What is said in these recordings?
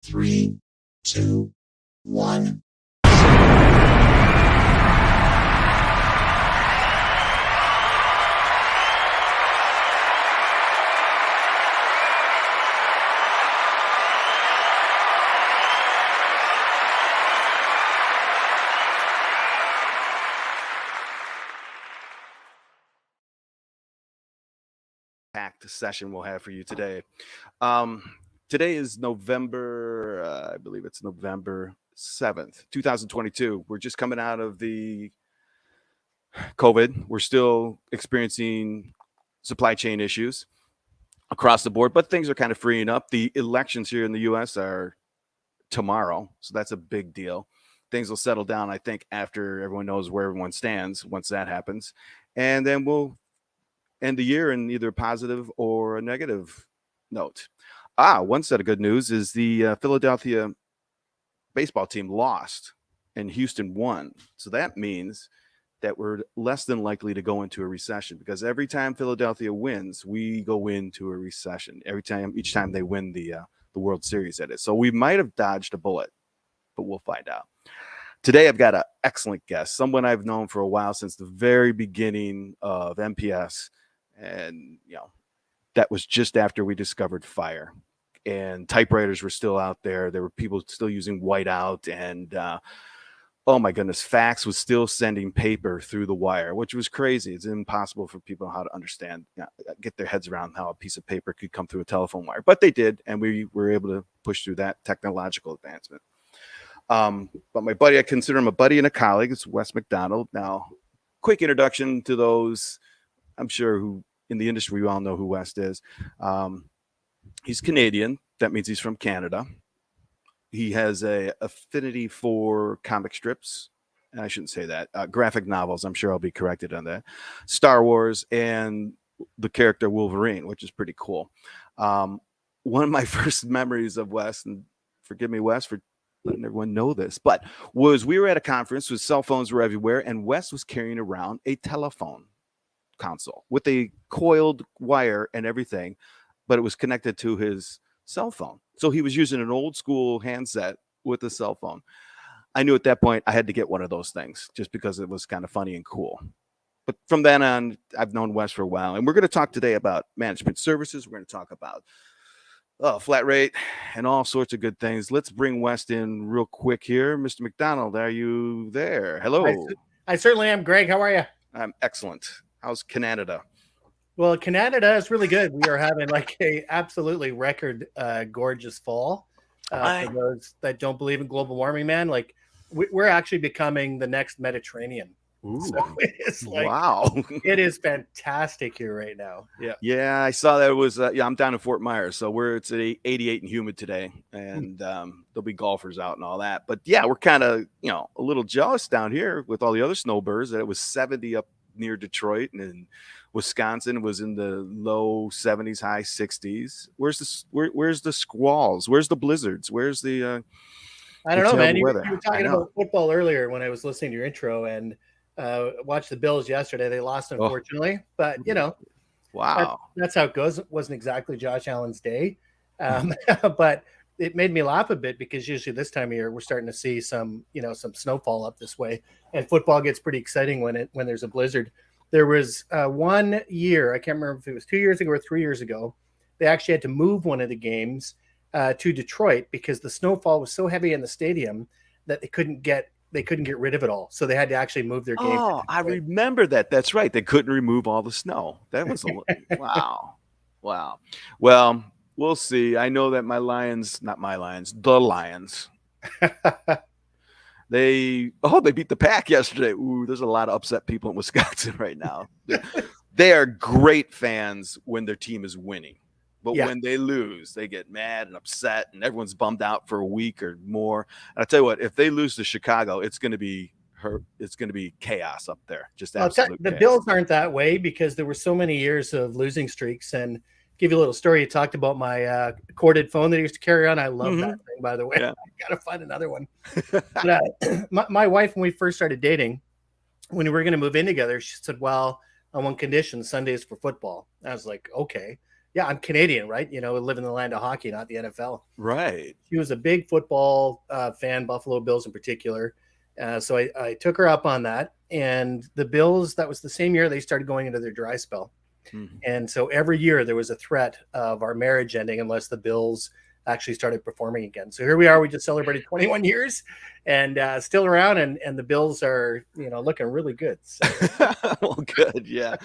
Three, two, one. Packed session we'll have for you today. Today is November, I believe it's November 7th, 2022. We're just coming out of the COVID. We're still experiencing supply chain issues across the board, but things are kind of freeing up. The elections here in the US are tomorrow, so that's a big deal. Things will settle down, I think, after everyone knows where everyone stands once that happens. And then we'll end the year in either a positive or a negative note. One set of good news is the Philadelphia baseball team lost and Houston won. So that means that we're less than likely to go into a recession, because every time Philadelphia wins, we go into a recession. Each time they win the World Series, that is. So we might have dodged a bullet, but we'll find out. Today, I've got an excellent guest, someone I've known for a while, since the very beginning of MPS. And, that was just after we discovered fire, and typewriters were still out there. There were people still using whiteout, and oh my goodness, fax was still sending paper through the wire, which was crazy. It's impossible for people how to understand, get their heads around how a piece of paper could come through a telephone wire, but they did. And we were able to push through that technological advancement. But my buddy, I consider him a buddy and a colleague. It's West McDonald. Now, quick introduction to those, I'm sure, who in the industry, we all know who West is. He's Canadian. That means he's from Canada. He has a affinity for comic strips. And I shouldn't say that. Graphic novels. I'm sure I'll be corrected on that. Star Wars and the character Wolverine, which is pretty cool. One of my first memories of West, and forgive me, West, for letting everyone know this, but was we were at a conference with cell phones were everywhere, and West was carrying around a telephone console with a coiled wire and everything, but it was connected to his cell phone. So he was using an old school handset with a cell phone. I knew at that point I had to get one of those things just because it was kind of funny and cool. But from then on, I've known Wes for a while, and we're going to talk today about management services. We're going to talk about flat rate and all sorts of good things. Let's bring West in real quick here. Mr. McDonald, are you there? Hello. I certainly am. Greg, how are you? I'm excellent. How's Canada? Well, Canada is really good. We are having like a absolutely record gorgeous fall. For those that don't believe in global warming, man, like we're actually becoming the next Mediterranean. Ooh, so it's like, wow. It is fantastic here right now. Yeah, I saw that. It was I'm down in Fort Myers, so it's 88 and humid today, and there'll be golfers out and all that. But yeah, we're kind of a little jealous down here with all the other snowbirds that it was 70 up near Detroit, and in Wisconsin was in the low 70s, high 60s. Where's the squalls? Where's the blizzards? Where's the I don't know, man. You were talking about football earlier when I was listening to your intro, and watched the Bills yesterday. They lost, unfortunately, but wow, that's how it goes. It wasn't exactly Josh Allen's day, but it made me laugh a bit because usually this time of year we're starting to see some snowfall up this way, and football gets pretty exciting when there's a blizzard. There was 1 year, I can't remember if it was 2 years ago or 3 years ago, they actually had to move one of the games to Detroit because the snowfall was so heavy in the stadium that they couldn't get rid of it all. So they had to actually move their game. Oh, I remember that. That's right. They couldn't remove all the snow. That was wow. Well, we'll see. I know that the Lions, they beat the Pack yesterday. Ooh, there's a lot of upset people in Wisconsin right now. They are great fans when their team is winning. But when they lose, they get mad and upset, and everyone's bummed out for a week or more. And I tell you what, if they lose to Chicago, it's going to be chaos up there. Just absolute the chaos. Bills aren't that way because there were so many years of losing streaks. And give you a little story. You talked about my corded phone that I used to carry on. I love that thing, by the way. Yeah. I got to find another one. But, my wife, when we first started dating, when we were going to move in together, she said, well, on one condition, Sundays for football. I was like, okay. yeah, I'm Canadian, right? You know, we live in the land of hockey, not the NFL. Right. She was a big football fan, Buffalo Bills in particular. So I took her up on that. And the Bills, that was the same year they started going into their dry spell. Mhm. And so every year there was a threat of our marriage ending unless the Bills actually started performing again. So here we are. We just celebrated 21 years and still around. And the Bills are, you know, looking really good. So. Well, good. Yeah.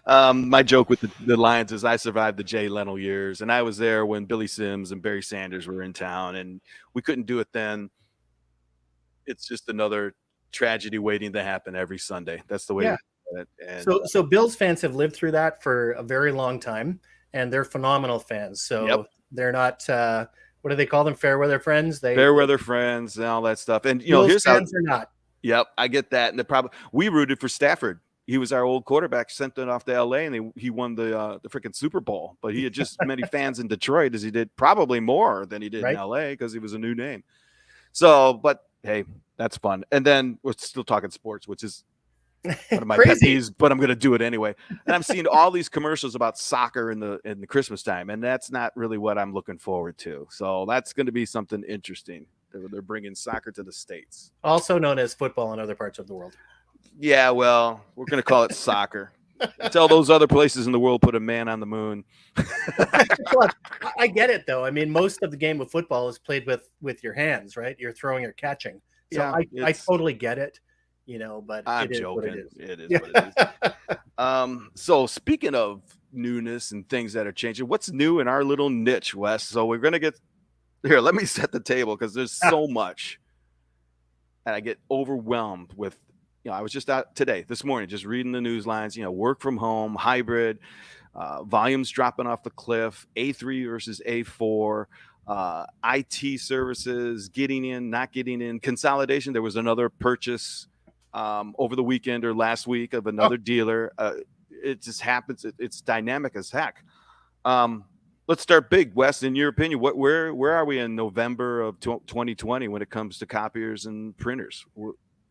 My joke with the Lions is I survived the Jay Leno years, and I was there when Billy Sims and Barry Sanders were in town, and we couldn't do it then. It's just another tragedy waiting to happen every Sunday. That's the way we Yeah. do it. And So Bills fans have lived through that for a very long time, and they're phenomenal fans. So Yep. they're not what do they call them? Fair weather friends. fair weather friends and all that stuff. And you know, Bills here's how. fans are not. Yep, I get that. And the problem, we rooted for Stafford. He was our old quarterback, sent it off to LA, and he won the freaking Super Bowl. But he had just as many fans in Detroit as he did, probably more than he did Right. in LA, because he was a new name. So, but hey, that's fun. And then we're still talking sports, which is one of my pet Crazy. peeves, but I'm going to do it anyway. And I'm seeing all these commercials about soccer in the Christmas time, and that's not really what I'm looking forward to. So that's going to be something interesting. They're bringing soccer to the States. Also known as football in other parts of the world. Yeah, well, we're going to call it soccer. Until those other places in the world put a man on the moon. Well, I get it though. I mean, most of the game of football is played with your hands, right? You're throwing or catching. So Yeah, I totally get it, you know, but I'm it is joking. what it is. It is what it is. So speaking of newness and things that are changing, what's new in our little niche, Wes? So we're going to get here. Let me set the table because there's so much. And I get overwhelmed with, you know, I was just out this morning, just reading the news lines, you know, work from home, hybrid, volumes dropping off the cliff, A3 versus A4, IT services, getting in, not getting in, consolidation. There was another purchase over the weekend or last week of another dealer. It just happens. It's dynamic as heck. Let's start big, Wes. In your opinion, where are we in November of 2020 when it comes to copiers and printers?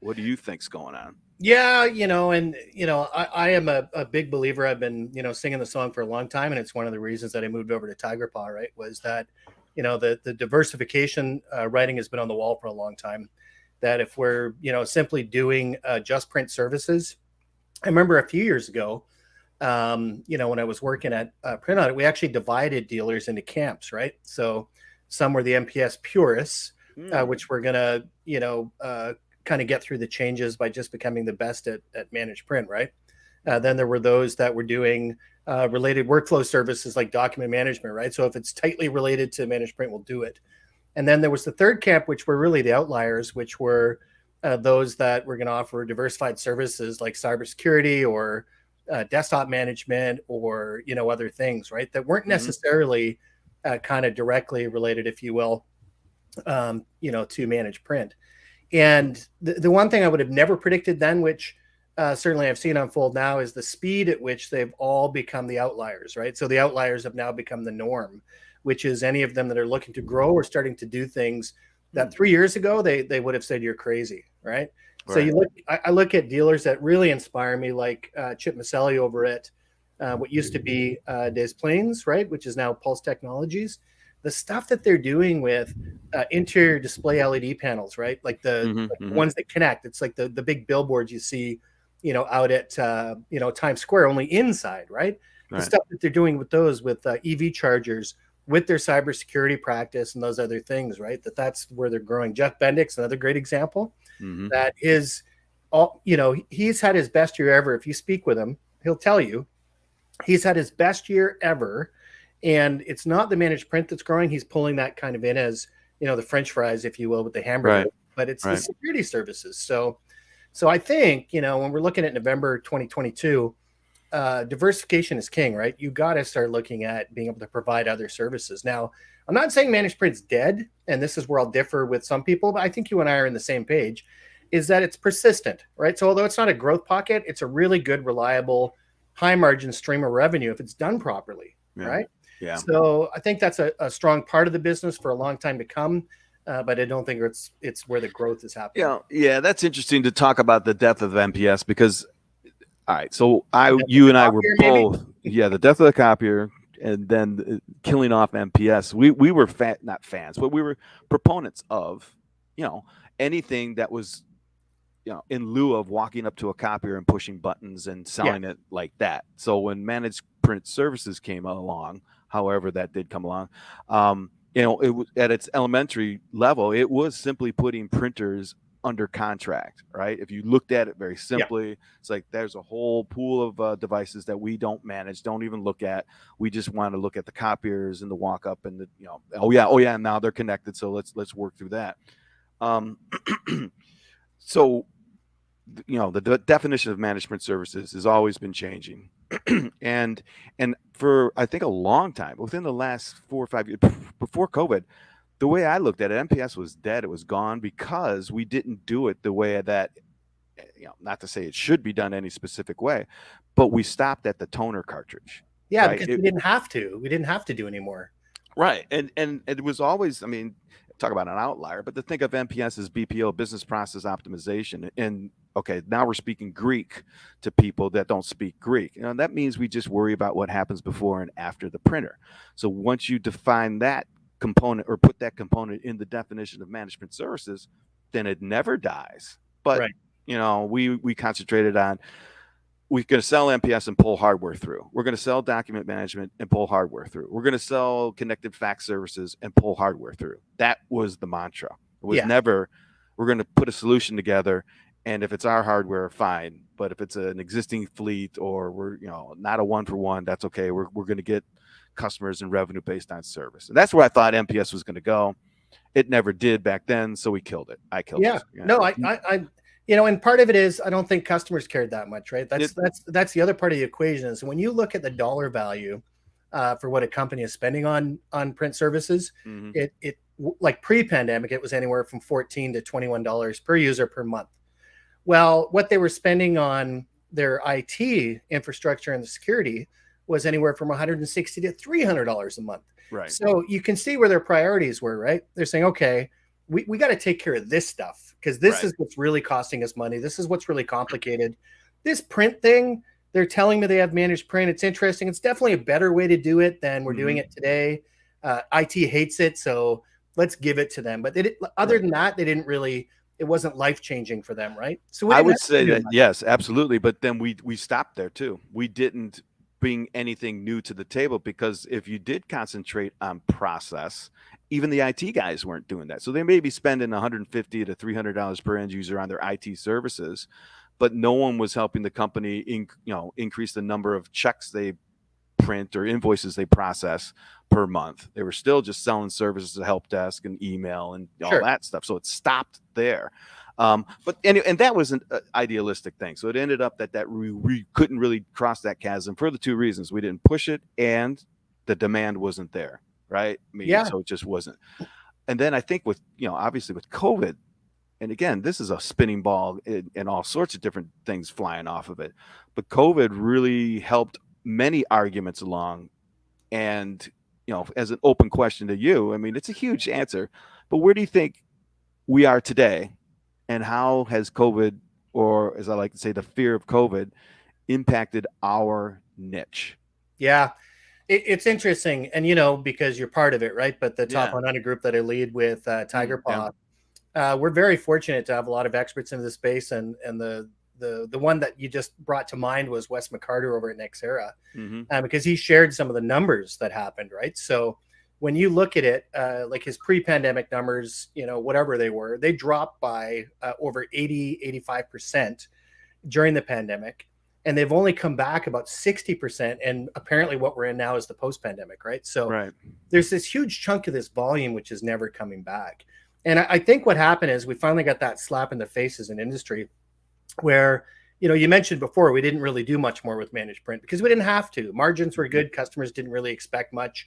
What do you think's going on? Yeah, you know, and you know, I am a big believer. I've been, you know, singing the song for a long time, and it's one of the reasons that I moved over to Tiger Paw, right? Was that, you know, the diversification writing has been on the wall for a long time. That if we're, you know, simply doing just print services, I remember a few years ago, you know, when I was working at Print Audit, we actually divided dealers into camps, right? So some were the MPS purists, which were gonna, you know, kind of get through the changes by just becoming the best at managed print, right? Then there were those that were doing related workflow services like document management, right? So if it's tightly related to managed print, we'll do it. And then there was the third camp, which were really the outliers, which were those that were going to offer diversified services like cybersecurity or desktop management or, you know, other things, right? That weren't necessarily kind of directly related, if you will, you know, to managed print. And the one thing I would have never predicted then, which certainly I've seen unfold now, is the speed at which they've all become the outliers, right? So the outliers have now become the norm, which is any of them that are looking to grow or starting to do things that 3 years ago they would have said you're crazy, right? So you look, I look at dealers that really inspire me, like Chip Maselli over at what used to be Des Plaines, right, which is now Pulse Technologies. The stuff that they're doing with interior display LED panels, right? Like the ones that connect. It's like the big billboards you see, you know, out at, you know, Times Square, only inside, right? The stuff that they're doing with those, with EV chargers, with their cybersecurity practice and those other things, right? That's where they're growing. Jeff Bendix, another great example, that is all, you know, he's had his best year ever. If you speak with him, he'll tell you he's had his best year ever. And it's not the managed print that's growing. He's pulling that kind of in as, you know, the French fries, if you will, with the hamburger, but it's the security services. So I think, you know, when we're looking at November 2022, diversification is king, right? You got to start looking at being able to provide other services. Now, I'm not saying managed print's dead, and this is where I'll differ with some people, but I think you and I are on the same page, is that it's persistent, right? So although it's not a growth pocket, it's a really good, reliable, high margin stream of revenue if it's done properly, right? Yeah. So I think that's a strong part of the business for a long time to come, but I don't think it's where the growth is happening. Yeah, that's interesting to talk about the death of MPS because, all right, so you and I were both, the death of the copier, and then killing off MPS. We were not fans, but we were proponents of, anything that was, in lieu of walking up to a copier and pushing buttons and selling it like that. So when managed print services came along, however that did come along, it was at its elementary level, it was simply putting printers under contract, right? If you looked at it very simply, it's like there's a whole pool of devices that we don't manage, don't even look at. We just want to look at the copiers and the walk up and the, oh yeah, and now they're connected, so let's work through that. So the definition of managed print services has always been changing, and for I think a long time, within the last 4 or 5 years before COVID, the way I looked at it, MPS was dead. It was gone because we didn't do it the way that, not to say it should be done any specific way, but we stopped at the toner cartridge. Yeah, right? Because we didn't have to. We didn't have to do anymore. Right, and it was always, I mean, talk about an outlier, but to think of MPS as BPO, business process optimization, and okay, now we're speaking Greek to people that don't speak Greek. That means we just worry about what happens before and after the printer. So once you define that component or put that component in the definition of management services, then it never dies. But we concentrated on, we're going to sell MPS and pull hardware through. We're going to sell document management and pull hardware through. We're going to sell connected fax services and pull hardware through. That was the mantra. It was never, we're going to put a solution together, and if it's our hardware, fine. But if it's an existing fleet or we're, not a one for one, that's okay. We're going to get customers and revenue based on service. And that's where I thought MPS was going to go. It never did back then, so we killed it. I killed it. No, I and part of it is I don't think customers cared that much, right? That's the other part of the equation is when you look at the dollar value for what a company is spending on print services, it like pre-pandemic, it was anywhere from $14 to $21 per user per month. Well, what they were spending on their IT infrastructure and the security was anywhere from $160 to $300 a month. Right. So you can see where their priorities were, right? They're saying, okay, we got to take care of this stuff because this is what's really costing us money. This is what's really complicated. This print thing, they're telling me they have managed print. It's interesting. It's definitely a better way to do it than we're doing it today. IT hates it, so let's give it to them. But other than that, they didn't really, it wasn't life-changing for them, right? So I would say that, yes, absolutely. But then we stopped there too. We didn't bring anything new to the table because if you did concentrate on process, even the IT guys weren't doing that. So they may be spending $150 to $300 per end user on their IT services, but no one was helping the company increase the number of checks they print or invoices they process per month. They were still just selling services to help desk and email and all that stuff. So it stopped there. But anyway, and that was an idealistic thing. So it ended up that we couldn't really cross that chasm for the two reasons. We didn't push it and the demand wasn't there. Right. So it just wasn't. And then I think with, obviously with COVID, and again, this is a spinning ball and all sorts of different things flying off of it. But COVID really helped many arguments along. And, as an open question to you, I mean, it's a huge answer, but where do you think we are today? And how has COVID, or as I like to say, the fear of COVID, impacted our niche? Yeah. It's interesting, and because you're part of it, right? But the top 100 group that I lead with, Tiger Paw, we're very fortunate to have a lot of experts in this space, and the one that you just brought to mind was West McDonald over at Nexera, because he shared some of the numbers that happened, right? So when you look at it, like his pre-pandemic numbers, whatever they were, they dropped by over 85% during the pandemic. And they've only come back about 60%. And apparently what we're in now is the post-pandemic, right? So there's this huge chunk of this volume, which is never coming back. And I think what happened is we finally got that slap in the face as an industry where, you mentioned before, we didn't really do much more with managed print because we didn't have to. Margins were good. Customers didn't really expect much.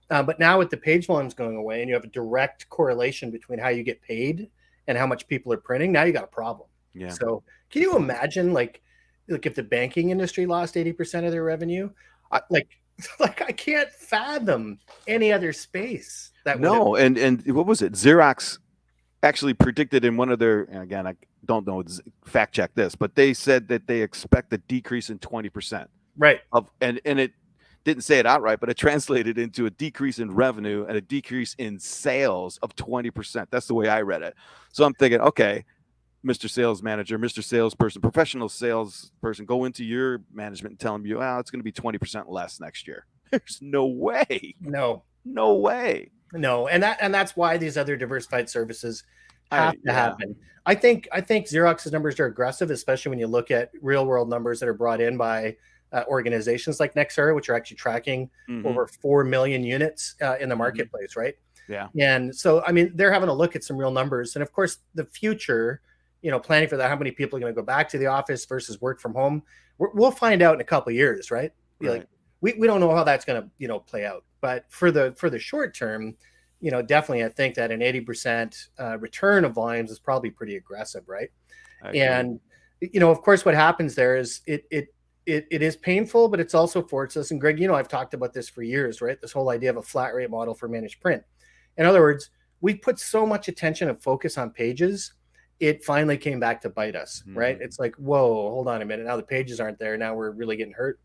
But now with the page volumes going away and you have a direct correlation between how you get paid and how much people are printing, now you got a problem. Yeah. So can you imagine like if the banking industry lost 80% of their revenue, I can't fathom any other space that would and what was it? Xerox actually predicted in one of their, and again, I don't know, fact check this, but they said that they expect a decrease in 20%. Right. And it didn't say it outright, but it translated into a decrease in revenue and a decrease in sales of 20%. That's the way I read it. So I'm thinking, okay, Mr. Sales Manager, Mr. Salesperson, professional salesperson, go into your management and tell them it's going to be 20% less next year. There's no way. No way. No, and that's why these other diversified services have to yeah. happen. I think Xerox's numbers are aggressive, especially when you look at real world numbers that are brought in by organizations like Nexera, which are actually tracking over 4 million units in the marketplace, right? Yeah. And so, I mean, they're having a look at some real numbers, and of course, the future, planning for that, how many people are going to go back to the office versus work from home, we'll find out in a couple of years, right? Right. Like we don't know how that's going to play out, but for the short term, definitely I think that an 80% return of volumes is probably pretty aggressive, right? And of course, what happens there is it is painful, but it's also forced us. And Greg, I've talked about this for years, right? This whole idea of a flat rate model for managed print. In other words, we put so much attention and focus on pages, it finally came back to bite us, right? It's like, whoa, hold on a minute. Now the pages aren't there. Now we're really getting hurt.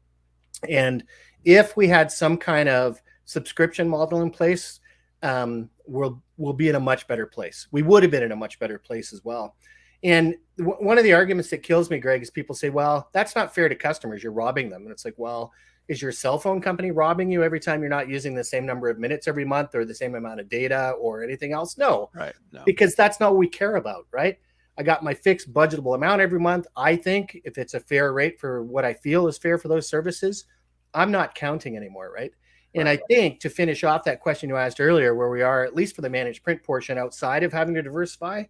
And if we had some kind of subscription model in place, we'll be in a much better place. We would have been in a much better place as well. And one of the arguments that kills me, Greg, is people say, well, that's not fair to customers. You're robbing them. And it's like, well, is your cell phone company robbing you every time you're not using the same number of minutes every month or the same amount of data or anything else? No, right. No. Because that's not what we care about, right? I got my fixed budgetable amount every month. I think if it's a fair rate for what I feel is fair for those services, I'm not counting anymore, right? And I think to finish off that question you asked earlier, where we are, at least for the managed print portion, outside of having to diversify,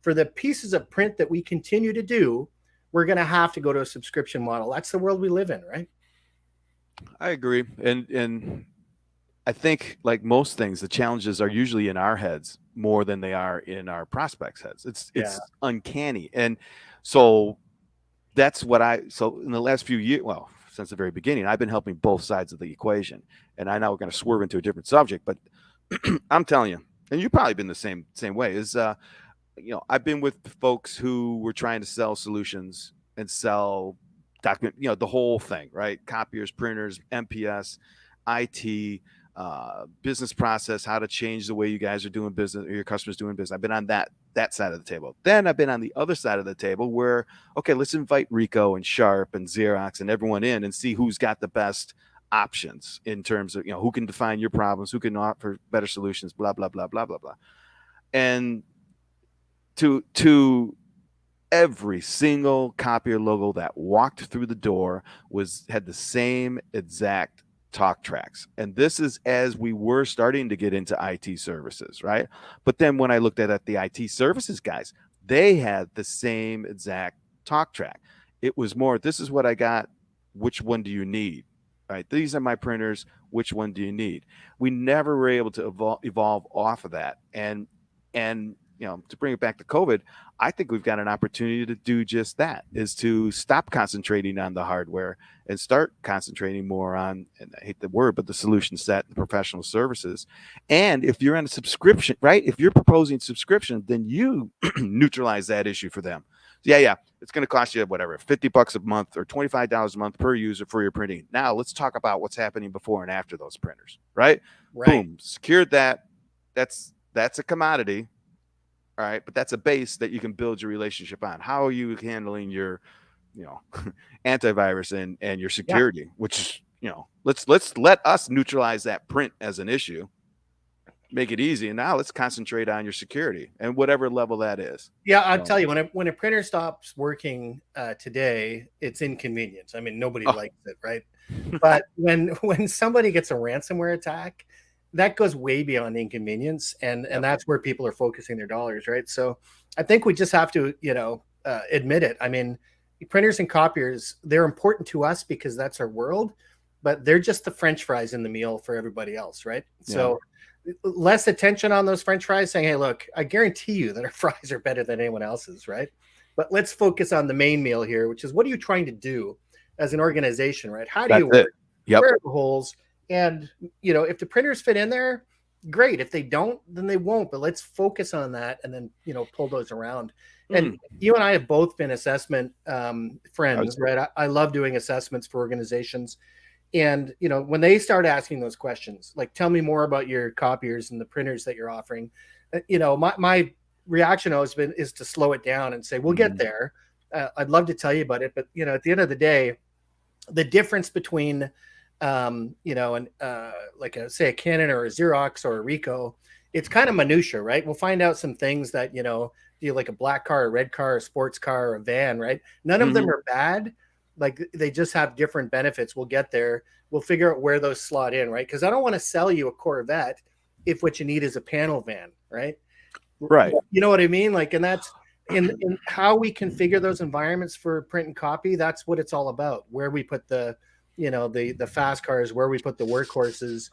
for the pieces of print that we continue to do, we're going to have to go to a subscription model. That's the world we live in, right? I agree. And I think, like most things, the challenges are usually in our heads more than they are in our prospects' heads. It's uncanny. And so that's so in the last few years, well, since the very beginning, I've been helping both sides of the equation. And I know we're going to swerve into a different subject, but I'm telling you, and you've probably been the same way, is I've been with folks who were trying to sell solutions and sell document, the whole thing, right? Copiers, printers, MPS, IT, business process, how to change the way you guys are doing business or your customers doing business. I've been on that side of the table. Then I've been on the other side of the table where, okay, let's invite Rico and Sharp and Xerox and everyone in and see who's got the best options in terms of, who can define your problems, who can offer better solutions, blah, blah, blah, blah, blah, blah. And to every single copier logo that walked through the door had the same exact talk tracks. And this is as we were starting to get into IT services, right? But then when I looked at the IT services guys, they had the same exact talk track. It was more, this is what I got. Which one do you need? Right? These are my printers. Which one do you need? We never were able to evolve off of that. And to bring it back to COVID, I think we've got an opportunity to do just that, is to stop concentrating on the hardware and start concentrating more on, and I hate the word, but the solution set, the professional services. And if you're on a subscription, right? If you're proposing subscription, then you neutralize that issue for them. Yeah. It's going to cost you whatever, $50 a month or $25 a month per user for your printing. Now let's talk about what's happening before and after those printers, right? Boom, secured that. That's a commodity. All right, but that's a base that you can build your relationship on. How are you handling your, antivirus and your security? Which, let's let us neutralize that print as an issue, make it easy, and now let's concentrate on your security and whatever level that is. Yeah, I'll tell you, when a printer stops working today, it's inconvenience. I mean, nobody likes it, right? But when somebody gets a ransomware attack, that goes way beyond inconvenience, and that's where people are focusing their dollars, right? So I think we just have to, admit it. I mean, printers and copiers, they're important to us because that's our world, but they're just the French fries in the meal for everybody else, right? Yeah. So less attention on those French fries, saying, hey, look, I guarantee you that our fries are better than anyone else's, right? But let's focus on the main meal here, which is, what are you trying to do as an organization, right? How do you work? Where are the holes? And, if the printers fit in there, great. If they don't, then they won't. But let's focus on that and then, pull those around. And you and I have both been assessment friends, right? I love doing assessments for organizations. And, you know, when they start asking those questions, like, tell me more about your copiers and the printers that you're offering, you know, my reaction always been is to slow it down and say, we'll get there. I'd love to tell you about it. But, you know, at the end of the day, the difference between, you know, and like say a Canon or a Xerox or a Ricoh, it's kind of minutia, right? We'll find out some things that, you know, do you like a black car, a red car, a sports car, or a van, right? None of them are bad. Like they just have different benefits. We'll get there. We'll figure out where those slot in, right? Because I don't want to sell you a Corvette if what you need is a panel van, right? Right. You know what I mean? Like, and that's in how we configure those environments for print and copy. That's what it's all about. Where we put the, you know, the fast cars, where we put the workhorses.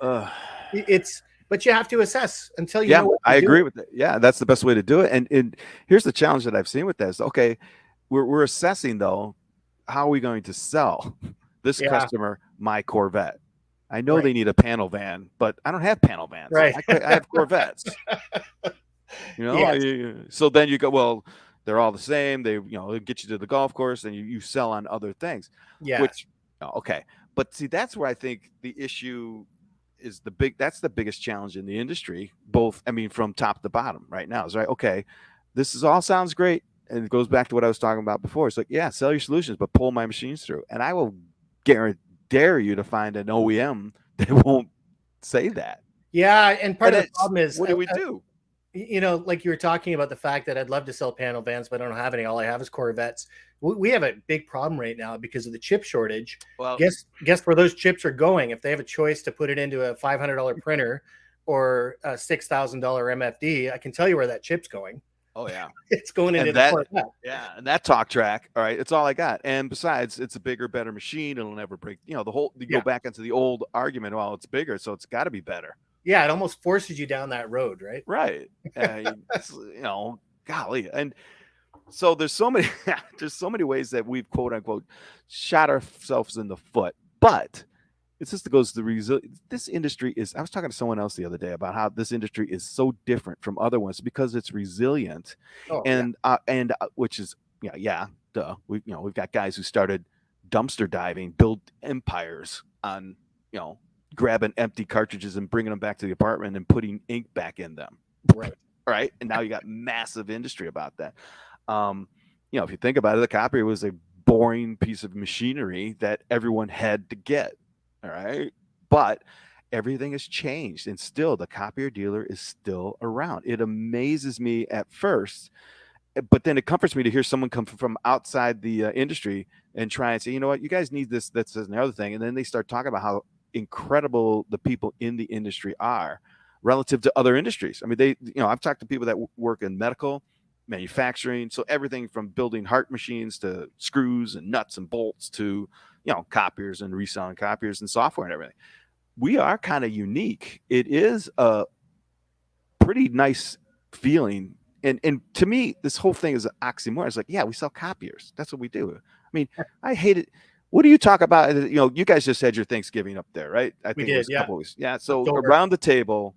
But you have to assess until you know what I agree with that. Yeah, that's the best way to do it. And here's the challenge that I've seen with this. Okay, we're assessing though, how are we going to sell this customer my Corvette? I know they need a panel van, but I don't have panel vans. Right. I have Corvettes. You know, so then you go, well, they're all the same. They, you know, get you to the golf course, and you sell on other things. Yeah. Which, okay, but see, that's where I think the issue is that's the biggest challenge in the industry, both, I mean, from top to bottom right now is right. Okay, this is all sounds great. And it goes back to what I was talking about before. It's like, yeah, sell your solutions, but pull my machines through. And I will dare you to find an OEM that won't say that. Yeah. And part of the problem is, what do we do? You know, like you were talking about the fact that I'd love to sell panel vans, but I don't have any. All I have is Corvettes. We have a big problem right now because of the chip shortage. Well, guess where those chips are going. If they have a choice to put it into a $500 printer or a $6,000 MFD, I can tell you where that chip's going. Oh yeah, it's going into the Corvette. Yeah, and that talk track. All right, it's all I got. And besides, it's a bigger, better machine. It'll never break. You know, the whole. You go back into the old argument. Well, it's bigger, so it's got to be better. Yeah, it almost forces you down that road, right? Right. You know, golly, and so there's so many ways that we've quote unquote shot ourselves in the foot, but. It's just goes to the this industry is. I was talking to someone else the other day about how this industry is so different from other ones because it's resilient, and which is duh. We've got guys who started dumpster diving, build empires on grabbing empty cartridges and bringing them back to the apartment and putting ink back in them. Right, and now you got massive industry about that. If you think about it, the copier was a boring piece of machinery that everyone had to get. All right. But everything has changed and still the copier dealer is still around. It amazes me at first, but then it comforts me to hear someone come from outside the industry and try and say, you know what, you guys need this, that's another thing. And then they start talking about how incredible the people in the industry are relative to other industries. I mean, I've talked to people that work in medical, manufacturing. So everything from building heart machines to screws and nuts and bolts to copiers and reselling copiers and software and everything. We are kind of unique. It is a pretty nice feeling. And to me, this whole thing is an oxymoron. It's like, yeah, we sell copiers. That's what we do. I mean, I hate it. What do you talk about? You guys just had your Thanksgiving up there, right? I think it was a couple weeks. Yeah. So around the table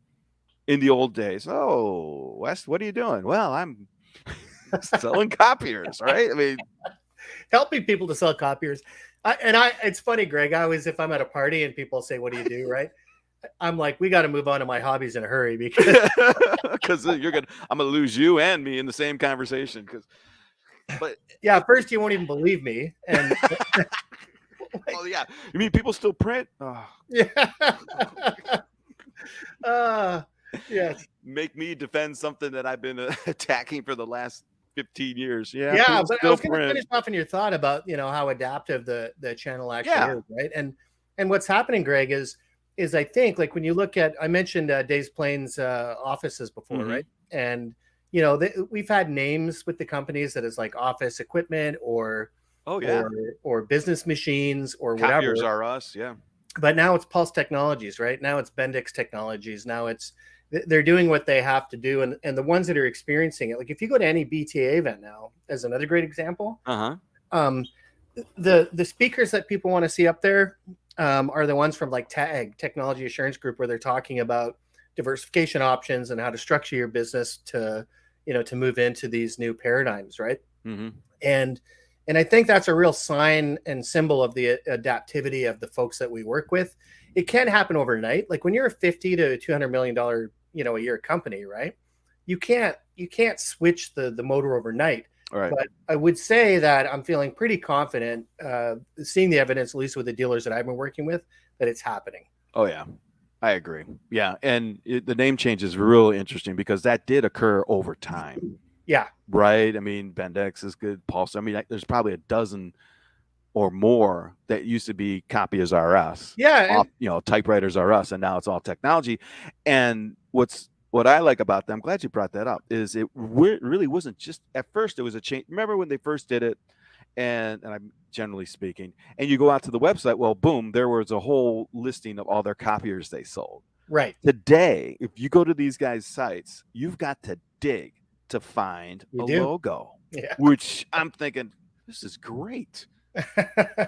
in the old days, oh, Wes, what are you doing? Well, I'm selling copiers, right? I mean, helping people to sell copiers. It's funny, Greg. If I'm at a party and people say, "What do you do?" Right? I'm like, we got to move on to my hobbies in a hurry because I'm gonna lose you and me in the same conversation. But yeah, first you won't even believe me, and oh yeah, you mean people still print? Oh. Yeah. Yes. Make me defend something that I've been attacking for the last 15 years. Yeah, but I was going to finish off in your thought about how adaptive the channel actually is, right? And what's happening, Greg, is I think, like, when you look at, I mentioned Dave's Plains offices before, right? And we've had names with the companies that is like office equipment or business machines or whatever. Copiers are us, yeah. But now it's Pulse Technologies, right? Now it's Bendix Technologies. Now they're doing what they have to do, and the ones that are experiencing it, like if you go to any BTA event now, as another great example, the speakers that people want to see up there are the ones from like TAG, Technology Assurance Group, where they're talking about diversification options and how to structure your business to move into these new paradigms, right? And And I think that's a real sign and symbol of the adaptivity of the folks that we work with. It can happen overnight. Like when you're a 50 to $200 million, a year company, right? You can't switch the motor overnight. All right. But I would say that I'm feeling pretty confident, seeing the evidence, at least with the dealers that I've been working with, that it's happening. Oh yeah, I agree. Yeah, and the name change is really interesting because that did occur over time, Yeah. right? I mean, Bendix is good, Pulse. I mean, there's probably a dozen or more that used to be Copiers R Us, Yeah. Typewriters R Us, and now it's all technology. And what I like about that, I'm glad you brought that up, is it really wasn't just at first. It was a change. Remember when they first did it, and I'm generally speaking, and you go out to the website, well, boom, there was a whole listing of all their copiers they sold. Right. Today, if you go to these guys' sites, you've got to dig to find You a do. logo, Yeah. which I'm thinking, this is great.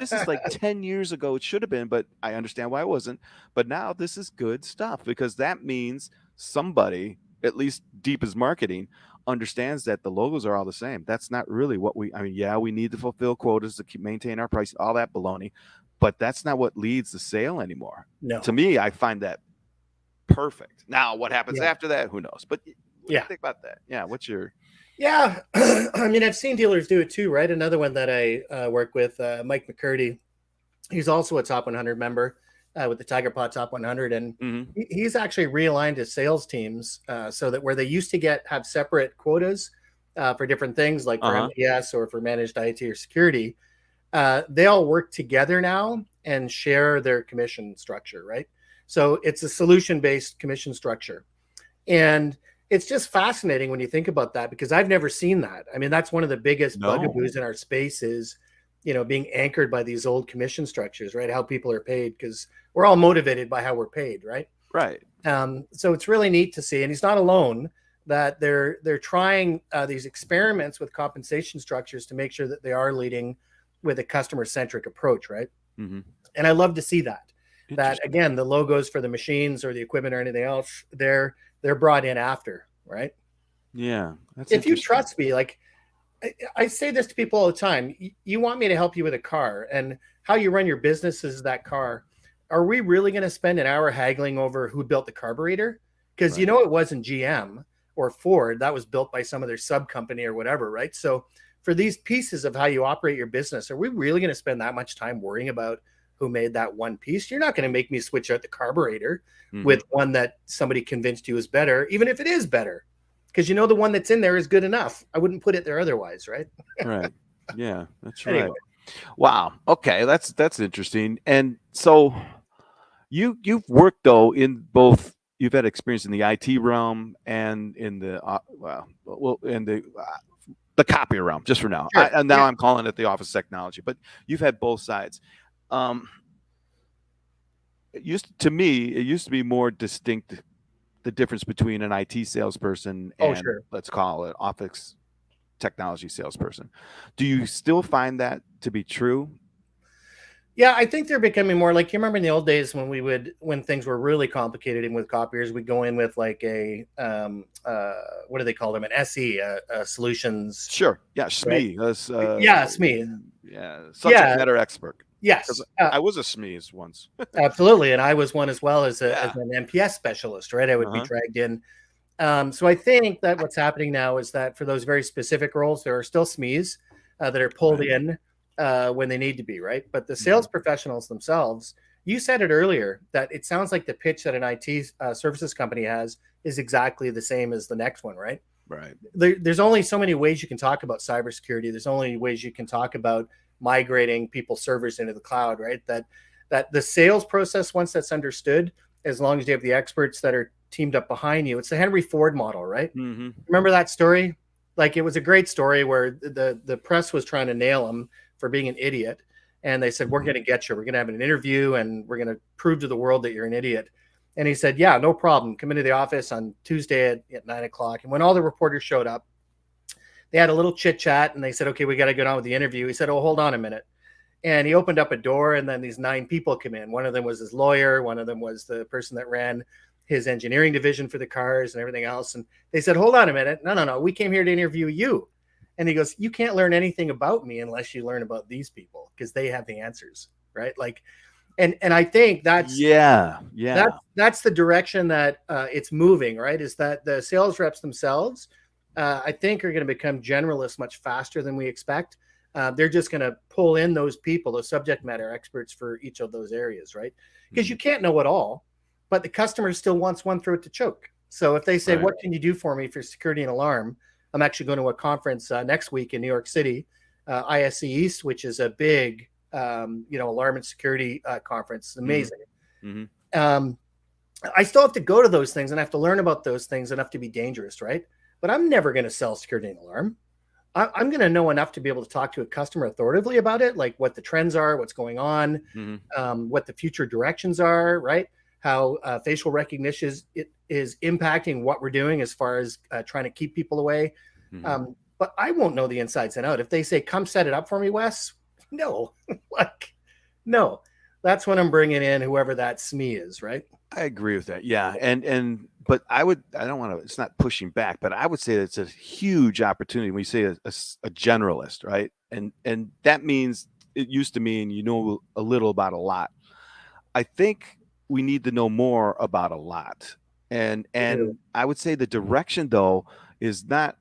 This is like 10 years ago. It should have been, but I understand why it wasn't. But now this is good stuff because that means somebody, at least deep as marketing, understands that the logos are all the same. That's not really what we need to fulfill quotas to maintain our price, all that baloney, but that's not what leads the sale anymore. No. To me, I find that perfect. Now, what happens Yeah. after that? Who knows? But what do Yeah. you think about that? Yeah. What's your... Yeah. I mean, I've seen dealers do it too, right? Another one that I work with, Mike McCurdy, he's also a top 100 member with the Tiger Paw Top 100. And Mhm. he's actually realigned his sales teams so that where they used to have separate quotas for different things, like for MPS or for managed IT or security, they all work together now and share their commission structure, right? So it's a solution-based commission structure. And it's just fascinating when you think about that, because I've never seen that. I mean, that's one of the biggest bugaboos in our space is, being anchored by these old commission structures, right? How people are paid, because we're all motivated by how we're paid, right? Right. So it's really neat to see, and he's not alone, that they're trying these experiments with compensation structures to make sure that they are leading with a customer-centric approach, right? Mm-hmm. And I love to see that again, the logos for the machines or the equipment or anything else, they're brought in after, right? Yeah. If you trust me, like I say this to people all the time, you want me to help you with a car, and how you run your business is that car. Are we really going to spend an hour haggling over who built the carburetor? Because Right. it wasn't GM or Ford. That was built by some of their sub company or whatever, right? So for these pieces of how you operate your business, are we really going to spend that much time worrying about who made that one piece? You're not going to make me switch out the carburetor with one that somebody convinced you is better, even if it is better, because the one that's in there is good enough. I wouldn't put it there otherwise, right? Right. Yeah, that's Anyway. right. Wow. Okay, that's interesting. And so you've worked though in both. You've had experience in the IT realm and in the in the copy realm. Just for now, Sure. and now I'm calling it the office technology. But you've had both sides. It used to be more distinct, the difference between an IT salesperson and let's call it office technology salesperson. Do you still find that to be true? Yeah, I think they're becoming more like, you remember in the old days when things were really complicated and with copiers, we'd go in with like a what do they call them? An SE, solutions. Sure. Yeah, SME. Right? SME. Yeah, subject matter expert. Yes. I was a SME once. Absolutely. And I was one as well as an MPS specialist, right? I would be dragged in. So I think that what's happening now is that for those very specific roles, there are still SMEs that are pulled in when they need to be, right? But the sales professionals themselves, you said it earlier, that it sounds like the pitch that an IT services company has is exactly the same as the next one, right? Right. There's only so many ways you can talk about cybersecurity. There's only ways you can talk about migrating people's servers into the cloud, right? That the sales process, once that's understood, as long as you have the experts that are teamed up behind you, it's the Henry Ford model, right? Mm-hmm. Remember that story? Like, it was a great story where the press was trying to nail him for being an idiot. And they said, we're going to get you. We're going to have an interview and we're going to prove to the world that you're an idiot. And he said, yeah, no problem. Come into the office on Tuesday at 9:00. And when all the reporters showed up, they had a little chit chat and they said, okay, we got to get on with the interview. He said, oh, hold on a minute. And he opened up a door and then these 9 people come in. One of them was his lawyer. One of them was the person that ran his engineering division for the cars and everything else. And they said, hold on a minute. No. We came here to interview you. And he goes, you can't learn anything about me unless you learn about these people because they have the answers, right? Like, and I think that's the direction that it's moving, right? Is that the sales reps themselves, I think, are going to become generalists much faster than we expect. They're just going to pull in those people, those subject matter experts for each of those areas, right? Because you can't know it all, but the customer still wants one throat to choke. So if they say, what can you do for me for security and alarm? I'm actually going to a conference next week in New York City, ISC East, which is a big, alarm and security conference. It's amazing. Mm-hmm. I still have to go to those things and I have to learn about those things enough to be dangerous, right? But I'm never going to sell security and alarm. I'm going to know enough to be able to talk to a customer authoritatively about it, like what the trends are, what's going on, what the future directions are, right? How facial recognition is impacting what we're doing as far as trying to keep people away. But I won't know the insides and out. If they say, come set it up for me, Wes, no. No. That's when I'm bringing in whoever that SME is, right? I agree with that. Yeah. But I don't want to, it's not pushing back, but I would say that it's a huge opportunity when you say a generalist, right? And that means it used to mean you know a little about a lot. I think we need to know more about a lot. And I would say the direction, though, is not,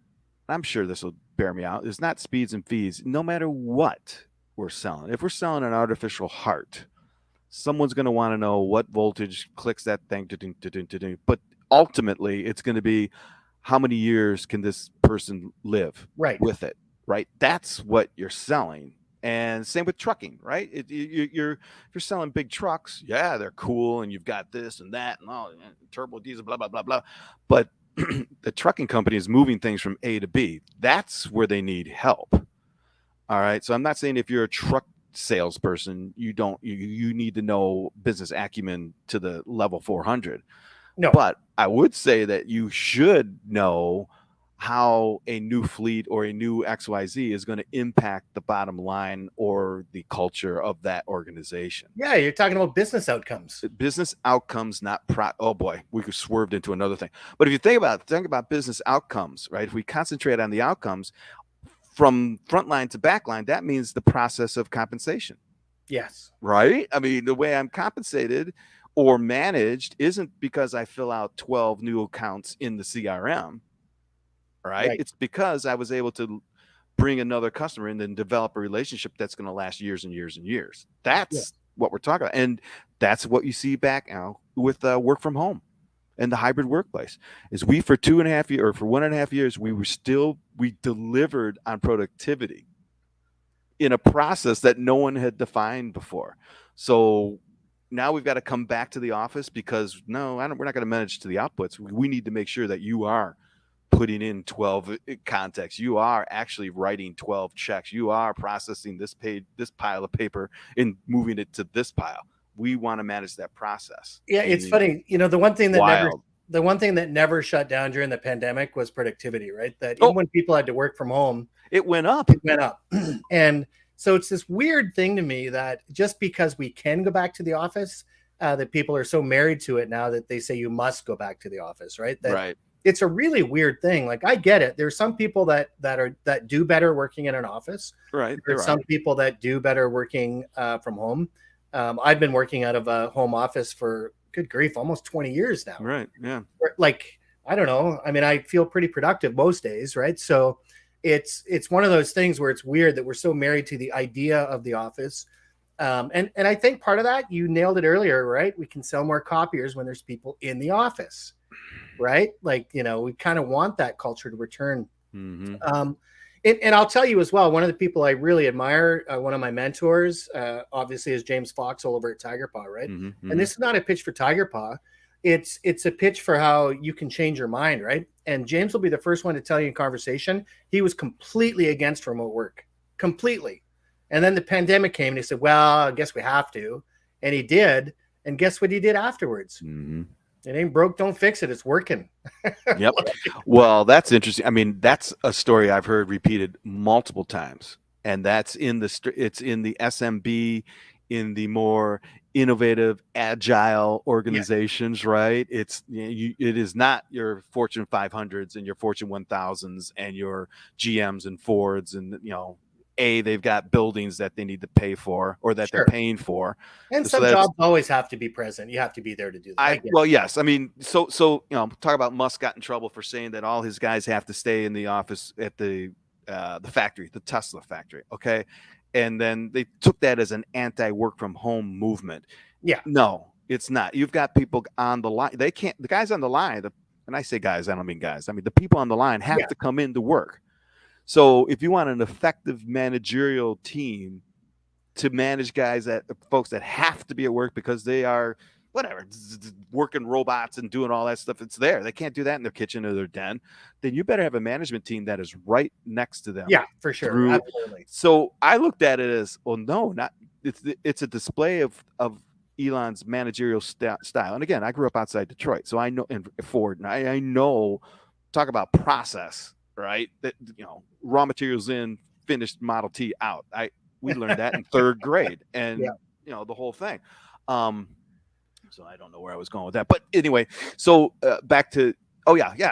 I'm sure this will bear me out, is not speeds and fees, no matter what we're selling. If we're selling an artificial heart, someone's going to want to know what voltage clicks that thing. But ultimately, it's going to be how many years can this person live with it, right? That's what you're selling. And same with trucking, right? If you're selling big trucks, yeah, they're cool, and you've got this and that and all, and turbo diesel, blah, blah, blah, blah. But the trucking company is moving things from A to B. That's where they need help. All right. So I'm not saying if you're a truck salesperson, you need to know business acumen to the level 400. No. But I would say that you should know how a new fleet or a new XYZ is going to impact the bottom line or the culture of that organization. Yeah, you're talking about business outcomes. Business outcomes, not oh boy, we could swerved into another thing. But if you think about business outcomes, right? If we concentrate on the outcomes from frontline to backline, that means the process of compensation. Yes. Right? I mean, the way I'm compensated or managed isn't because I fill out 12 new accounts in the CRM. Right? It's because I was able to bring another customer in and develop a relationship that's going to last years and years and years. That's what we're talking about. And that's what you see back now with work from home and the hybrid workplace is for 2.5 years or for 1.5 years, we delivered on productivity in a process that no one had defined before. So now we've got to come back to the office because we're not going to manage to the outputs. We need to make sure that you are putting in 12 contacts. You are actually writing 12 checks. You are processing this pile of paper and moving it to this pile. We want to manage that process. Yeah, it's funny. The one thing that never shut down during the pandemic was productivity, right? That even when people had to work from home, it went up. And so it's this weird thing to me that just because we can go back to the office, that people are so married to it now that they say you must go back to the office, right? Right. It's a really weird thing. Like, I get it. There's some people that do better working in an office. Right. There's some people that do better working from home. I've been working out of a home office for, good grief, almost 20 years now. Right. Yeah. Like, I don't know. I mean, I feel pretty productive most days. Right. So it's one of those things where it's weird that we're so married to the idea of the office. And I think part of that, you nailed it earlier, right? We can sell more copiers when there's people in the office. Right. Like, we kind of want that culture to return. Mm-hmm. And I'll tell you as well, one of the people I really admire, one of my mentors, obviously, is James Foxall over at Tiger Paw. Right. Mm-hmm. And this is not a pitch for Tiger Paw. It's a pitch for how you can change your mind. Right. And James will be the first one to tell you in conversation, he was completely against remote work, completely. And then the pandemic came and he said, well, I guess we have to. And he did. And guess what he did afterwards? Mm-hmm. It ain't broke, don't fix it. It's working. Yep. Well, that's interesting. I mean, that's a story I've heard repeated multiple times, and that's it's in the SMB, in the more innovative, agile organizations, right? It is not your Fortune 500s and your Fortune 1000s and your GMs and Fords and they've got buildings that they need to pay for or that they're Sure. paying for. And So some that's jobs always have to be present. You have to be there to do that. yes. I mean, so talk about Musk got in trouble for saying that all his guys have to stay in the office at the factory, the Tesla factory. Okay. And then they took that as an anti-work from home movement. Yeah. No, it's not. You've got people on the line. The guys on the line, and I say guys, I don't mean guys. I mean, the people on the line have to come in to work. So if you want an effective managerial team to manage folks that have to be at work because they are working robots and doing all that stuff, it's there. They can't do that in their kitchen or their den. Then you better have a management team that is right next to them. Yeah, for sure. Absolutely. So I looked at it as, well, no, not it's a display of Elon's managerial style. And again, I grew up outside Detroit, so I know, and Ford, and I know, talk about process, right? That raw materials in, finished Model T out. We learned that in third grade, and the whole thing. So I don't know where I was going with that, but anyway, so back to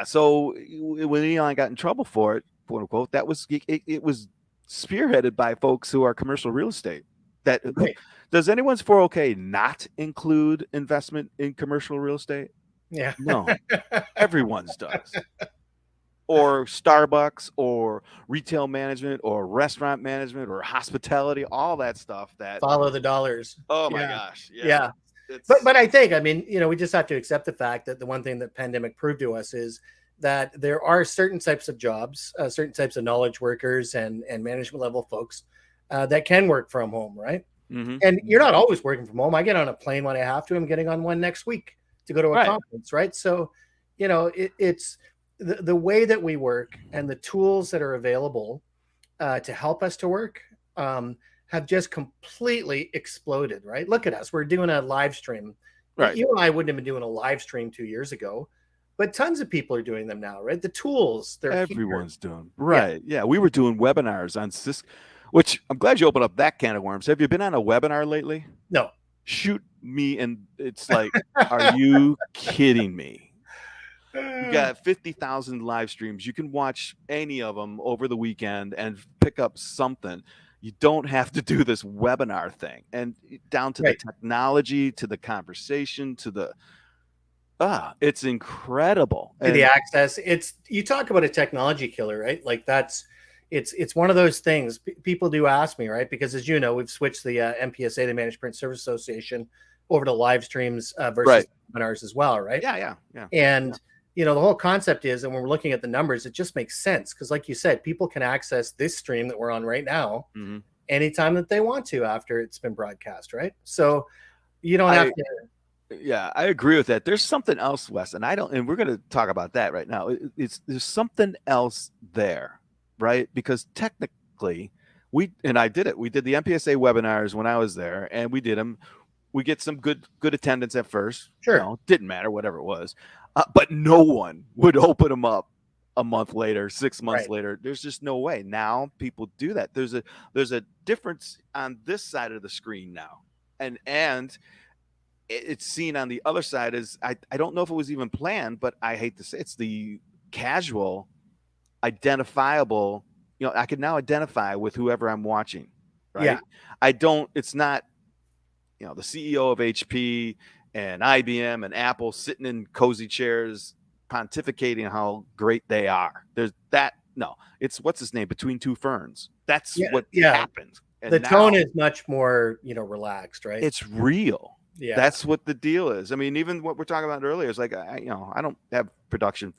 So when Elon got in trouble for it, quote unquote, that was it was spearheaded by folks who are commercial real estate. Does anyone's 401k not include investment in commercial real estate? Yeah, no, everyone's does. Or Starbucks, or retail management, or restaurant management, or hospitality, all that stuff. That follow the dollars. Oh my gosh, yeah. But I think, I mean, we just have to accept the fact that the one thing that pandemic proved to us is that there are certain types of jobs, certain types of knowledge workers and management level folks that can work from home, right? Mm-hmm. And you're not always working from home. I get on a plane when I have to. I'm getting on one next week to go to a conference, right? So, it's the way that we work and the tools that are available to help us to work have just completely exploded, right? Look at us. We're doing a live stream. Right. You and I wouldn't have been doing a live stream 2 years ago, but tons of people are doing them now, right? The tools, everyone's doing. Right. Yeah. We were doing webinars on Cisco, which I'm glad you opened up that can of worms. Have you been on a webinar lately? No. Shoot me. And it's like, are you kidding me? You got 50,000 live streams. You can watch any of them over the weekend and pick up something. You don't have to do this webinar thing, and down to the technology, to the conversation, to the it's incredible. To the access. You talk about a technology killer, right? Like it's one of those things people do ask me, right? Because as you know, we've switched the MPSA, the Managed Print Service Association, over to live streams versus webinars as well, right? Yeah. And the whole concept is, and when we're looking at the numbers, it just makes sense because, like you said, people can access this stream that we're on right now anytime that they want to after it's been broadcast, right? So you don't have to. Yeah, I agree with that. There's something else, Wes, and we're going to talk about that right now. There's something else there, right? Because technically, I did it. We did the MPSA webinars when I was there, and we did them. We get some good attendance at first. Sure, didn't matter, whatever it was. But no one would open them up a month later, 6 months later. There's just no way. Now people do that. There's a difference on this side of the screen now, and it's seen on the other side as I don't know if it was even planned, but I hate to say it's the casual, identifiable. I can now identify with whoever I'm watching. Right? Yeah. It's not the CEO of HP and IBM and Apple sitting in cozy chairs pontificating how great they are. There's that. No, it's what's his name, Between Two Ferns. That's what happened. And the tone is much more, relaxed, right? It's real. Yeah, that's what the deal is. I mean, even what we're talking about earlier is like, I don't have production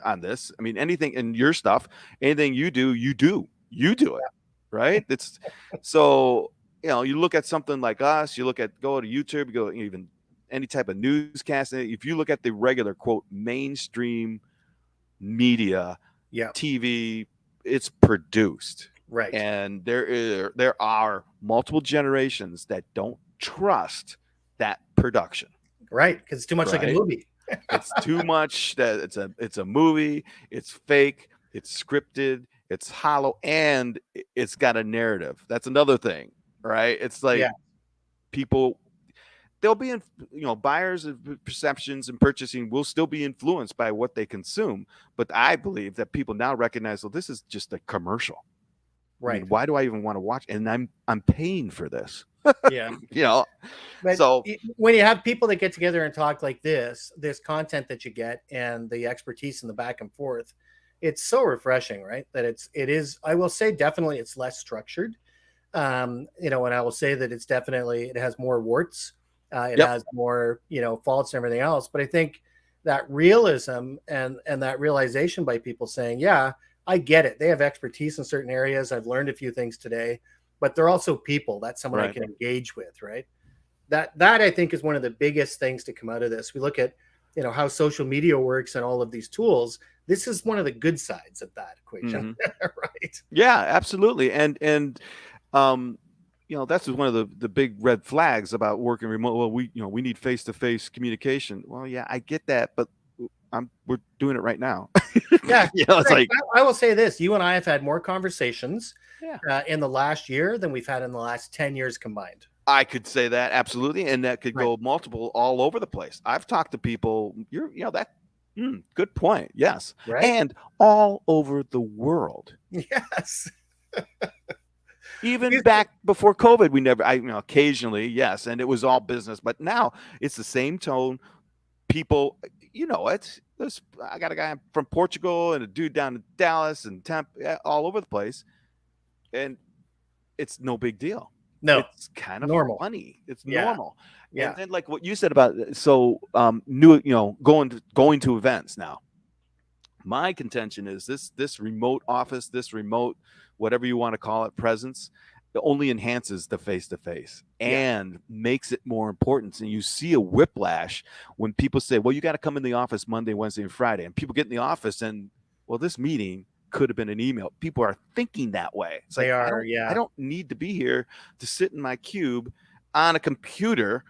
on this. I mean, anything in your stuff, anything you do it, right? It's so, you look at something like us, go to YouTube, you go even any type of newscast. If you look at the regular quote mainstream media, TV, it's produced, right? And there are multiple generations that don't trust that production, right? Because it's too much like a movie. It's too much that it's a movie. It's fake. It's scripted. It's hollow, and it's got a narrative. That's another thing, right? It's like people. they'll be buyers of perceptions and purchasing will still be influenced by what they consume. But I believe that people now recognize, well, this is just a commercial. Right. I mean, why do I even want to watch? And I'm paying for this. Yeah. But So when you have people that get together and talk like this content that you get and the expertise in the back and forth, it's so refreshing, right? That it is, I will say, definitely it's less structured. And I will say that it has more warts. It has more, faults and everything else. But I think that realism and that realization by people saying, yeah, I get it. They have expertise in certain areas. I've learned a few things today, but they're also people. That's someone I can engage with, right? That I think is one of the biggest things to come out of this. We look at, how social media works and all of these tools. This is one of the good sides of that equation, right? Yeah, absolutely. And that's one of the big red flags about working remote. Well, we need face-to-face communication. Well, yeah, I get that, but we're doing it right now. Yeah. It's like, I will say this, you and I have had more conversations in the last year than we've had in the last 10 years combined. I could say that, absolutely. And that could go multiple all over the place. I've talked to people, good point. Yes. Right. And all over the world. Yes. Even back before COVID, we never, occasionally, yes. And it was all business, but now it's the same tone. People, I got a guy from Portugal and a dude down in Dallas and all over the place. And it's no big deal. No, it's kind of normal. funny. It's normal. Yeah. And then like what you said about, going to events now. My contention is this remote office, this remote, whatever you want to call it, presence, it only enhances the face-to-face and makes it more important. And you see a whiplash when people say, well, you got to come in the office Monday, Wednesday, and Friday. And people get in the office and, well, this meeting could have been an email. People are thinking that way. It's like, I don't need to be here to sit in my cube on a computer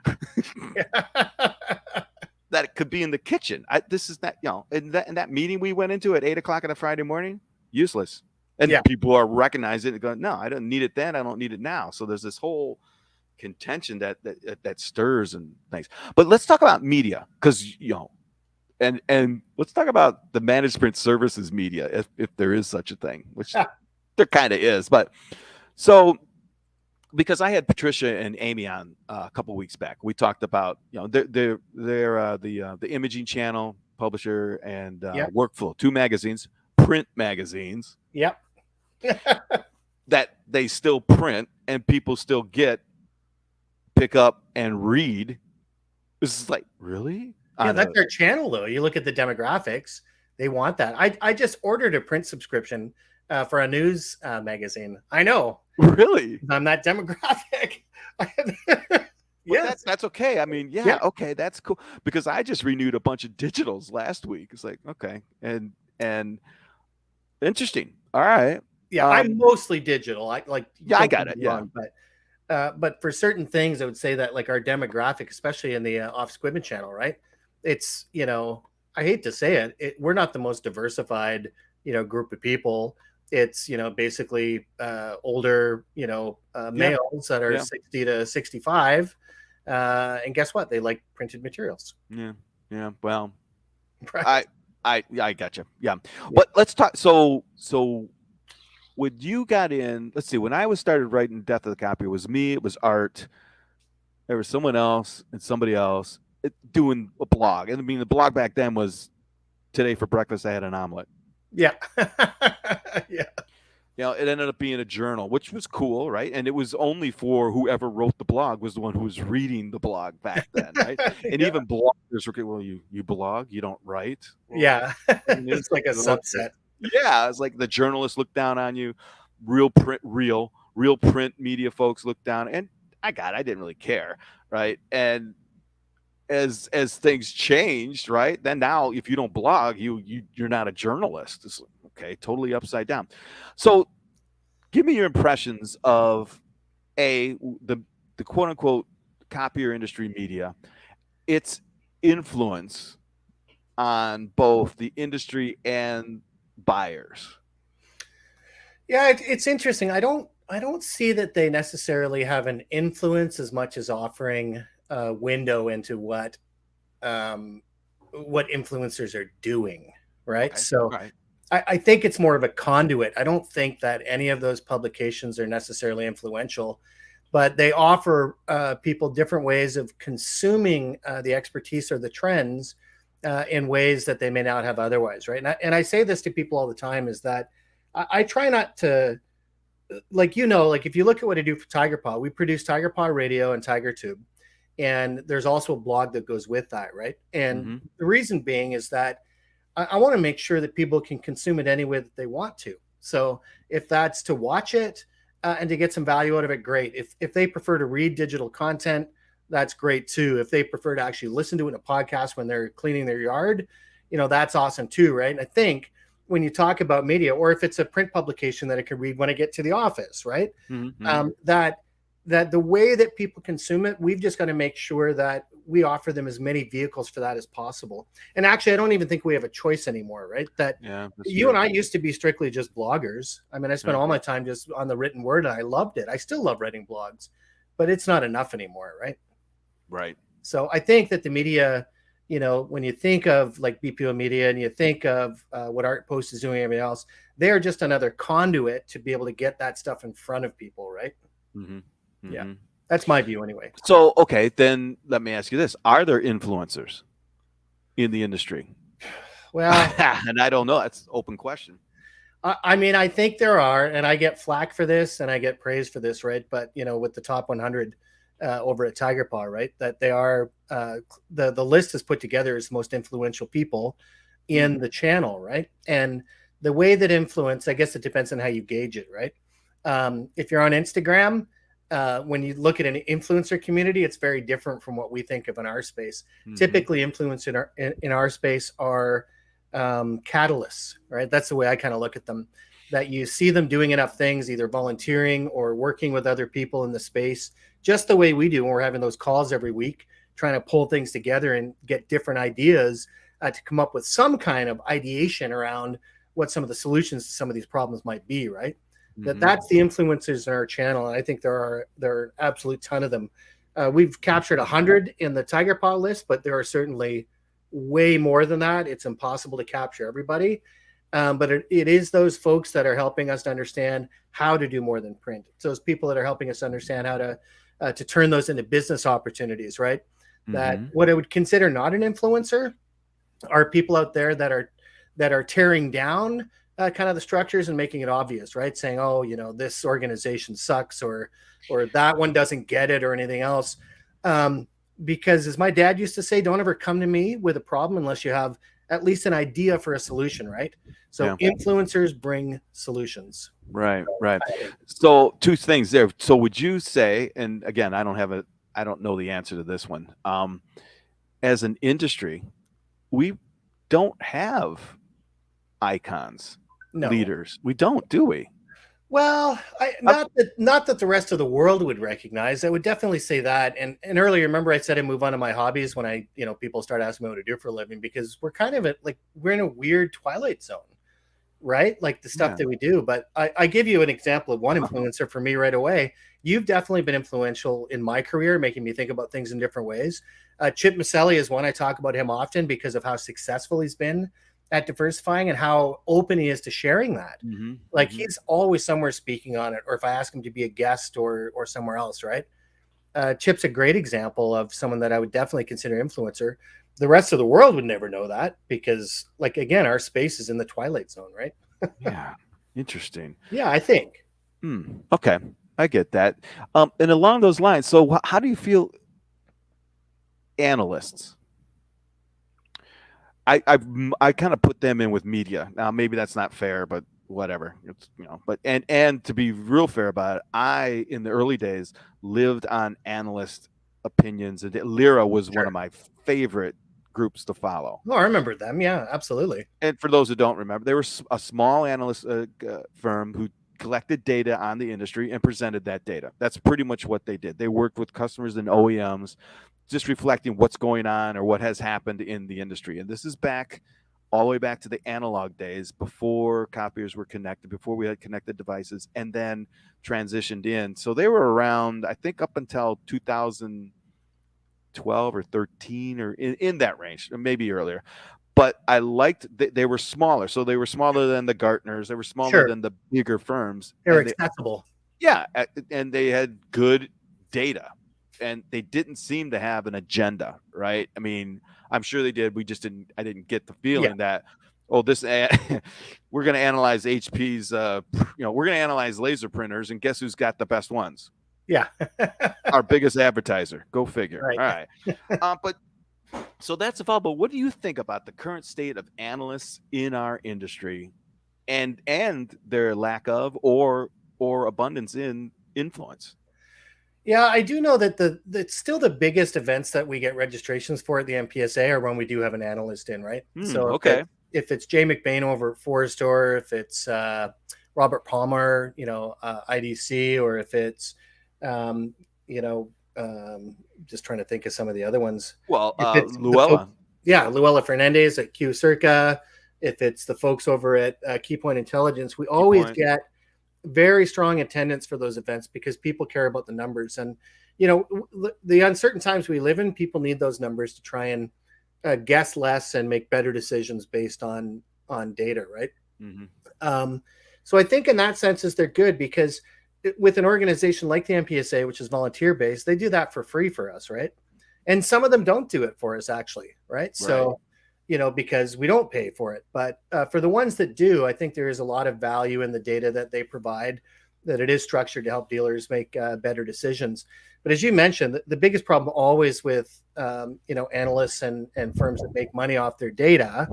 that it could be in the kitchen. This is that, in that meeting we went into at 8:00 on a Friday morning, useless. And people are recognizing it and going, no, I don't need it then. I don't need it now. So there's this whole contention that stirs and things. But let's talk about media, because, and let's talk about the managed print services media, if there is such a thing, which there kind of is. But so, because I had Patricia and Amy on a couple weeks back, we talked about, they're the Imaging Channel publisher and Workflow, 2 magazines, print magazines. Yep. That they still print and people still pick up and read. This is like, really? Yeah, that's their channel, though. You look at the demographics, they want that. I just ordered a print subscription for a news magazine. I know. Really? I'm that demographic. Yes. That's okay. I mean, okay, that's cool. Because I just renewed a bunch of digitals last week. It's like, okay. And interesting. All right. Yeah, I'm mostly digital. I got it. Yeah. But for certain things, I would say that like our demographic, especially in the Off Squidman channel, right? It's, I hate to say it, we're not the most diversified, group of people. It's, basically older, males that are 60 to 65. And guess what? They like printed materials. Yeah. Yeah. Well, right. I gotcha. Yeah. But let's talk. So when you got in, let's see, when I started writing Death of the Copy, it was me, it was Art, there was someone else and somebody else doing a blog. And I mean, the blog back then was Today for breakfast I had an omelet. Yeah. Yeah. It ended up being a journal, which was cool, right? And it was only for whoever wrote the blog was the one who was reading the blog back then, right? And even bloggers were, well, you blog, you don't write. Well, yeah. It's like a subset. Yeah, it's like the journalists look down on you, real print media folks look down, and I didn't really care, right? And as things changed, right? Then now, if you don't blog, you're not a journalist. It's okay, totally upside down. So, give me your impressions of the quote unquote copier industry media, its influence on both the industry and buyers. Yeah, it's interesting. I don't see that they necessarily have an influence as much as offering window into what influencers are doing, right? Okay. So Right. I think it's more of a conduit. I don't think that any of those publications are necessarily influential, but they offer people different ways of consuming the expertise or the trends in ways that they may not have otherwise, right? And I say this to people all the time is that I try not to, like, like if you look at what I do for Tiger Paw, we produce Tiger Paw Radio and Tiger Tube. And there's also a blog that goes with that, right? And the reason being is that I want to make sure that people can consume it any way that they want to. So if that's to watch it and to get some value out of it, great. If they prefer to read digital content, that's great too. If they prefer to actually listen to it in a podcast when they're cleaning their yard, that's awesome too, right? And I think when you talk about media, or if it's a print publication that I could read when I get to the office, right? That the way that people consume it, we've just got to make sure that we offer them as many vehicles for that as possible. And actually, I don't even think we have a choice anymore, right? That you and I used to be strictly just bloggers. I mean, I spent all my time just on the written word, and I loved it. I still love writing blogs, but it's not enough anymore, right? Right. So I think that the media, when you think of like BPO media and you think of what Art Post is doing and everything else, they're just another conduit to be able to get that stuff in front of people, right? Yeah, that's my view anyway. So, okay, then let me ask you this. Are there influencers in the industry? Well, and I don't know. That's an open question. I mean, I think there are, and I get flack for this and I get praise for this, right? But, with the top 100 over at Tiger Paw, right, that they are, the list is put together as the most influential people in the channel, right? And the way that influence, I guess it depends on how you gauge it, right? If you're on Instagram, when you look at an influencer community, it's very different from what we think of in our space. Typically, influencers in our space are catalysts, right? That's the way I kind of look at them. That you see them doing enough things, either volunteering or working with other people in the space, just the way we do when we're having those calls every week, trying to pull things together and get different ideas to come up with some kind of ideation around what some of the solutions to some of these problems might be, right? That's the influencers in our channel, and I think there are an absolute ton of them. We've captured 100 in the Tiger Paw list, but there are certainly way more than that. It's impossible to capture everybody, but it is those folks that are helping us to understand how to do more than print. It's those people that are helping us understand how to turn those into business opportunities, right? That what I would consider not an influencer are people out there that are tearing down kind of the structures and making it obvious, right? Saying, oh, this organization sucks, or that one doesn't get it, or anything else. Because as my dad used to say, don't ever come to me with a problem unless you have at least an idea for a solution, right? So influencers bring solutions. Right. So two things there. So would you say, and again, I don't know the answer to this one. As an industry, we don't have icons. Leaders. We don't, do we? Well, not that the rest of the world would recognize. I would definitely say that. And earlier, remember I said I move on to my hobbies when people start asking me what to do for a living, because we're kind of we're in a weird twilight zone, right? Like the stuff that we do. But I give you an example of one influencer for me right away. You've definitely been influential in my career, making me think about things in different ways. Chip Maselli is one. I talk about him often because of how successful he's been at diversifying and how open he is to sharing that. He's always somewhere speaking on it, or if I ask him to be a guest or somewhere else, right? Chip's a great example of someone that I would definitely consider influencer. The rest of the world would never know that because, again, our space is in the twilight zone, right? Yeah. Interesting. Yeah, I think. Okay. I get that. And along those lines, so how do you feel analysts? I kind of put them in with media. Now maybe that's not fair, but whatever. It's, but and to be real fair about it, I in the early days lived on analyst opinions, and Lyra was one of my favorite groups to follow. Oh, I remember them. Yeah, absolutely. And for those who don't remember, they were a small analyst firm who collected data on the industry and presented that data. That's pretty much what they did. They worked with customers and OEMs, just reflecting what's going on or what has happened in the industry. And this is all the way back to the analog days, before copiers were connected, before we had connected devices, and then transitioned in. So they were around, I think, up until 2000, 12 or 13 or in that range, maybe earlier. But I liked they were smaller. So they were smaller than the Gartners. They were smaller Sure. than the bigger firms. They're And accessible. and they had good data. And they didn't seem to have an agenda, right? I mean, I'm sure they did. I didn't get the feeling that, we're going to analyze HP's, we're going to analyze laser printers, and guess who's got the best ones? Yeah. Our biggest advertiser. Go figure. Right. All right. But so that's a fall. But what do you think about the current state of analysts in our industry and their lack of or abundance in influence? Yeah, I do know that it's still the biggest events that we get registrations for at the MPSA are when we do have an analyst in, right? So if it's Jay McBain over at Forrester, if it's Robert Palmer, IDC, or if it's just trying to think of some of the other ones. Well, Luella. Luella Fernandez at Q Circa. If it's the folks over at Keypoint Intelligence, we always get very strong attendance for those events because people care about the numbers. And, the uncertain times we live in, people need those numbers to try and guess less and make better decisions based on data, right? Mm-hmm. So I think in that sense they're good because with an organization like the MPSA, which is volunteer based, they do that for free for us, right? And some of them don't do it for us actually, right? So, because we don't pay for it. But for the ones that do, I think there is a lot of value in the data that they provide, that it is structured to help dealers make better decisions. But as you mentioned, the biggest problem always with, analysts and firms that make money off their data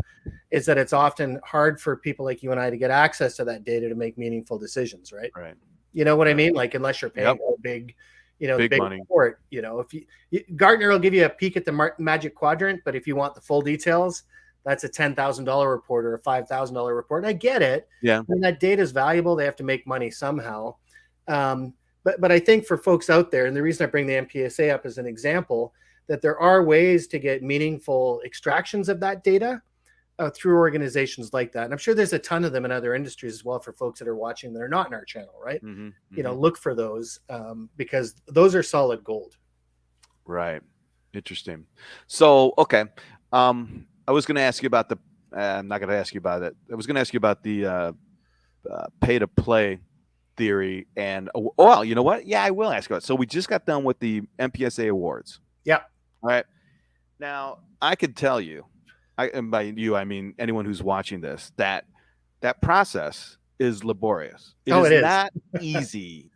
is that it's often hard for people like you and I to get access to that data to make meaningful decisions, right? Right. You know what I mean? Like, unless you're paying a big, big money report, if Gartner will give you a peek at the magic quadrant, but if you want the full details, that's a $10,000 report or a $5,000 report. I get it. Yeah. And that data is valuable. They have to make money somehow. But I think for folks out there, and the reason I bring the MPSA up as an example, that there are ways to get meaningful extractions of that data through organizations like that. And I'm sure there's a ton of them in other industries as well for folks that are watching that are not in our channel, right? Mm-hmm. Look for those because those are solid gold. Right. Interesting. So, okay. I was going to ask you about I'm not going to ask you about it. I was going to ask you about the pay to play theory. And, well, you know what? Yeah, I will ask about it. So we just got done with the MPSA awards. Yeah. All right. Now, I could tell you, and by you, I mean anyone who's watching this, that process is laborious. It is not easy.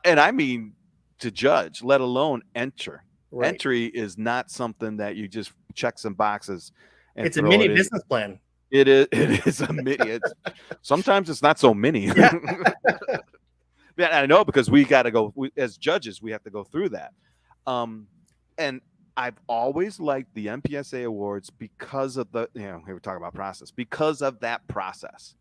And I mean to judge, let alone enter. Right. Entry is not something that you just check some boxes. And it's a mini business plan. It is a mini. Sometimes it's not so mini. Yeah. I know, because we got to go as judges. We have to go through that. And I've always liked the MPSA awards because of we were talking about process, because of that process.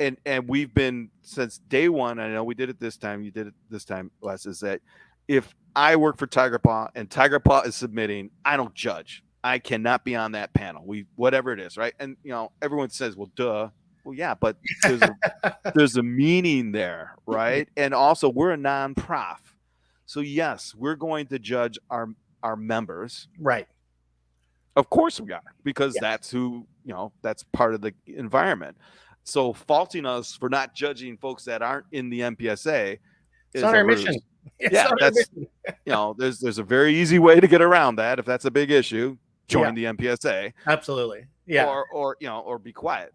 And we've been since day one. I know we did it this time. You did it this time, Wes. Is that if I work for Tiger Paw and Tiger Paw is submitting, I don't judge. I cannot be on that panel. Whatever it is, right? And everyone says, "Well, duh." Well, yeah, but there's a meaning there, right? And also, we're a non-prof, so yes, we're going to judge our members, right? Of course we are, because that's who that's part of the environment. So faulting us for not judging folks that aren't in the MPSA is not our mission. That's there's a very easy way to get around that. If that's a big issue, join the MPSA. Absolutely, yeah. Or be quiet.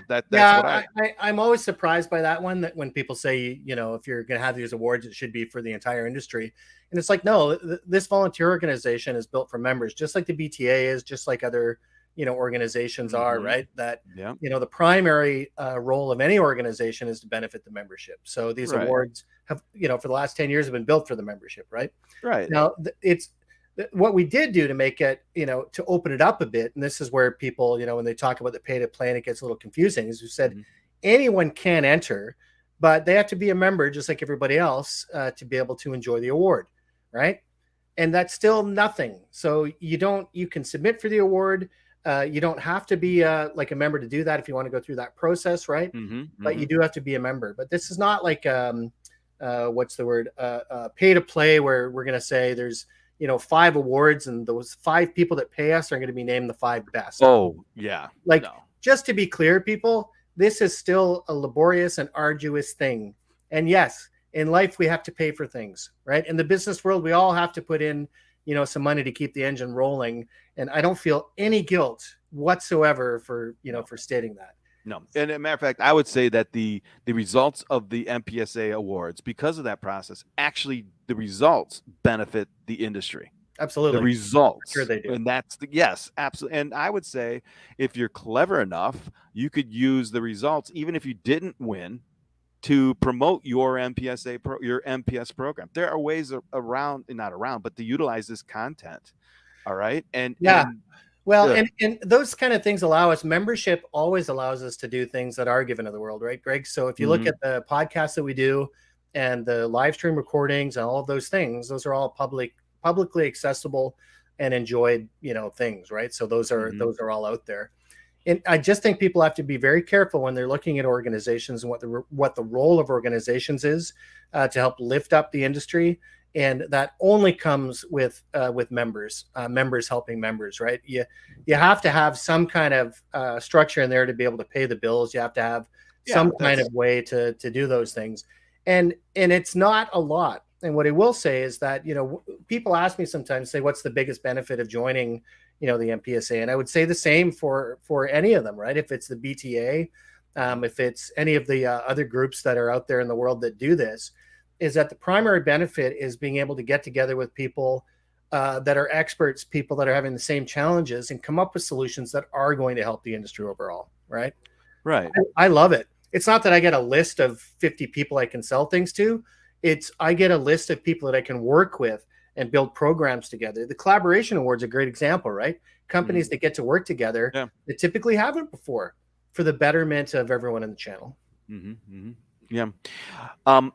That's what I'm always surprised by that one, that when people say, if you're going to have these awards, it should be for the entire industry. And it's like, no, this volunteer organization is built for members, just like the BTA is, just like other, organizations are, right? That, the primary role of any organization is to benefit the membership. So these awards have, for the last 10 years have been built for the membership, right? Right. Now it's, what we did do to make it, to open it up a bit, and this is where people, when they talk about the pay to play and it gets a little confusing, is we said anyone can enter, but they have to be a member just like everybody else to be able to enjoy the award, right? And that's still nothing. So you can submit for the award. You don't have to be like a member to do that if you want to go through that process, right? But you do have to be a member. But this is not like what's the word? Pay to play, where we're going to say there's 5 awards, and those 5 people that pay us are going to be named the 5 best. Oh, yeah. Like, No. just to be clear, people, this is still a laborious and arduous thing. And yes, in life, we have to pay for things, right? In the business world, we all have to put in, some money to keep the engine rolling. And I don't feel any guilt whatsoever for stating that. No. And as a matter of fact, I would say that the results of the MPSA awards, because of that process, actually the results benefit the industry. Absolutely. The results. Sure they do. And that's yes, absolutely. And I would say if you're clever enough, you could use the results, even if you didn't win, to promote your your MPS program. There are ways but to utilize this content. All right. And well, and those kind of things allow us, membership always allows us to do things that are given to the world, right, Greg? So if you look at the podcasts that we do and the live stream recordings and all of those things, those are all publicly accessible and enjoyed, things, right? So those are all out there. And I just think people have to be very careful when they're looking at organizations and what the role of organizations is to help lift up the industry. And that only comes with members helping members, right? You have to have some kind of structure in there to be able to pay the bills. You have to have some kind of way to do those things. And it's not a lot. And what I will say is that, people ask me sometimes, say, what's the biggest benefit of joining, the MPSA? And I would say the same for any of them, right? If it's the BTA, if it's any of the other groups that are out there in the world that do this, is that the primary benefit is being able to get together with people that are experts, people that are having the same challenges, and come up with solutions that are going to help the industry overall, right? Right. I love it. It's not that I get a list of 50 people I can sell things to. I get a list of people that I can work with and build programs together. The Collaboration Award's a great example, right? Companies that get to work together that typically haven't before for the betterment of everyone in the channel. Yeah.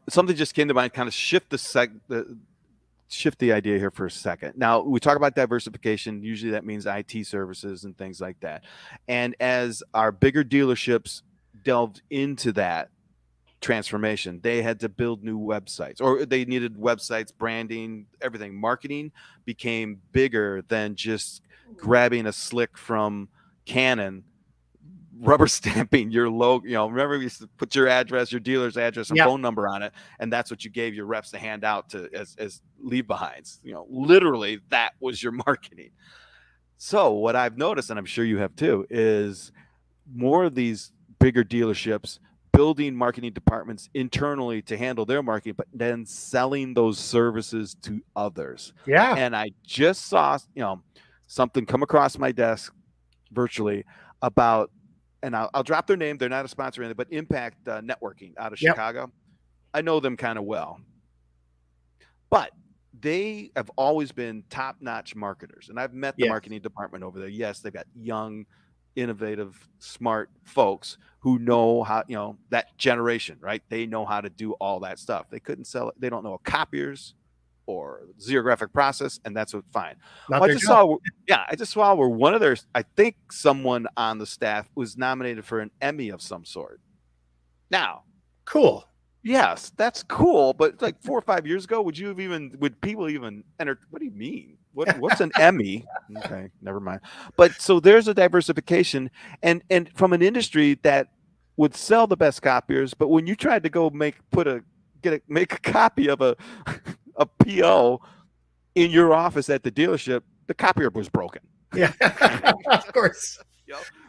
Something just came to mind, kind of shift the idea here for a second. Now, we talk about diversification. Usually that means IT services and things like that. And as our bigger dealerships delved into that transformation, they had to build new websites, or they needed websites, branding, everything. Marketing became bigger than just grabbing a slick from Canon, rubber stamping your logo. Remember we used to put your address, your dealer's address and phone number on it, and that's what you gave your reps to hand out to as leave behinds. Literally that was your marketing. So what I've noticed, and I'm sure you have too, is more of these bigger dealerships building marketing departments internally to handle their marketing, but then selling those services to others. Yeah. And I just saw, something come across my desk virtually about, and I'll drop their name. They're not a sponsor or anything, but Impact Networking out of Chicago. I know them kind of well, but they have always been top-notch marketers. And I've met the marketing department over there. Yes, they've got young, innovative, smart folks who know how, that generation, right? They know how to do all that stuff. They couldn't sell it. They don't know copiers or xerographic process, and that's fine. I just saw where one of their, I think someone on the staff was nominated for an Emmy of some sort. Now, cool. Yes, that's cool. But like 4 or 5 years ago, would people even enter? What do you mean? What's an Emmy? Okay, never mind. But so there's a diversification, and from an industry that would sell the best copiers, but when you tried to go make a copy of a PO in your office at the dealership, the copier was broken. Yeah, of course.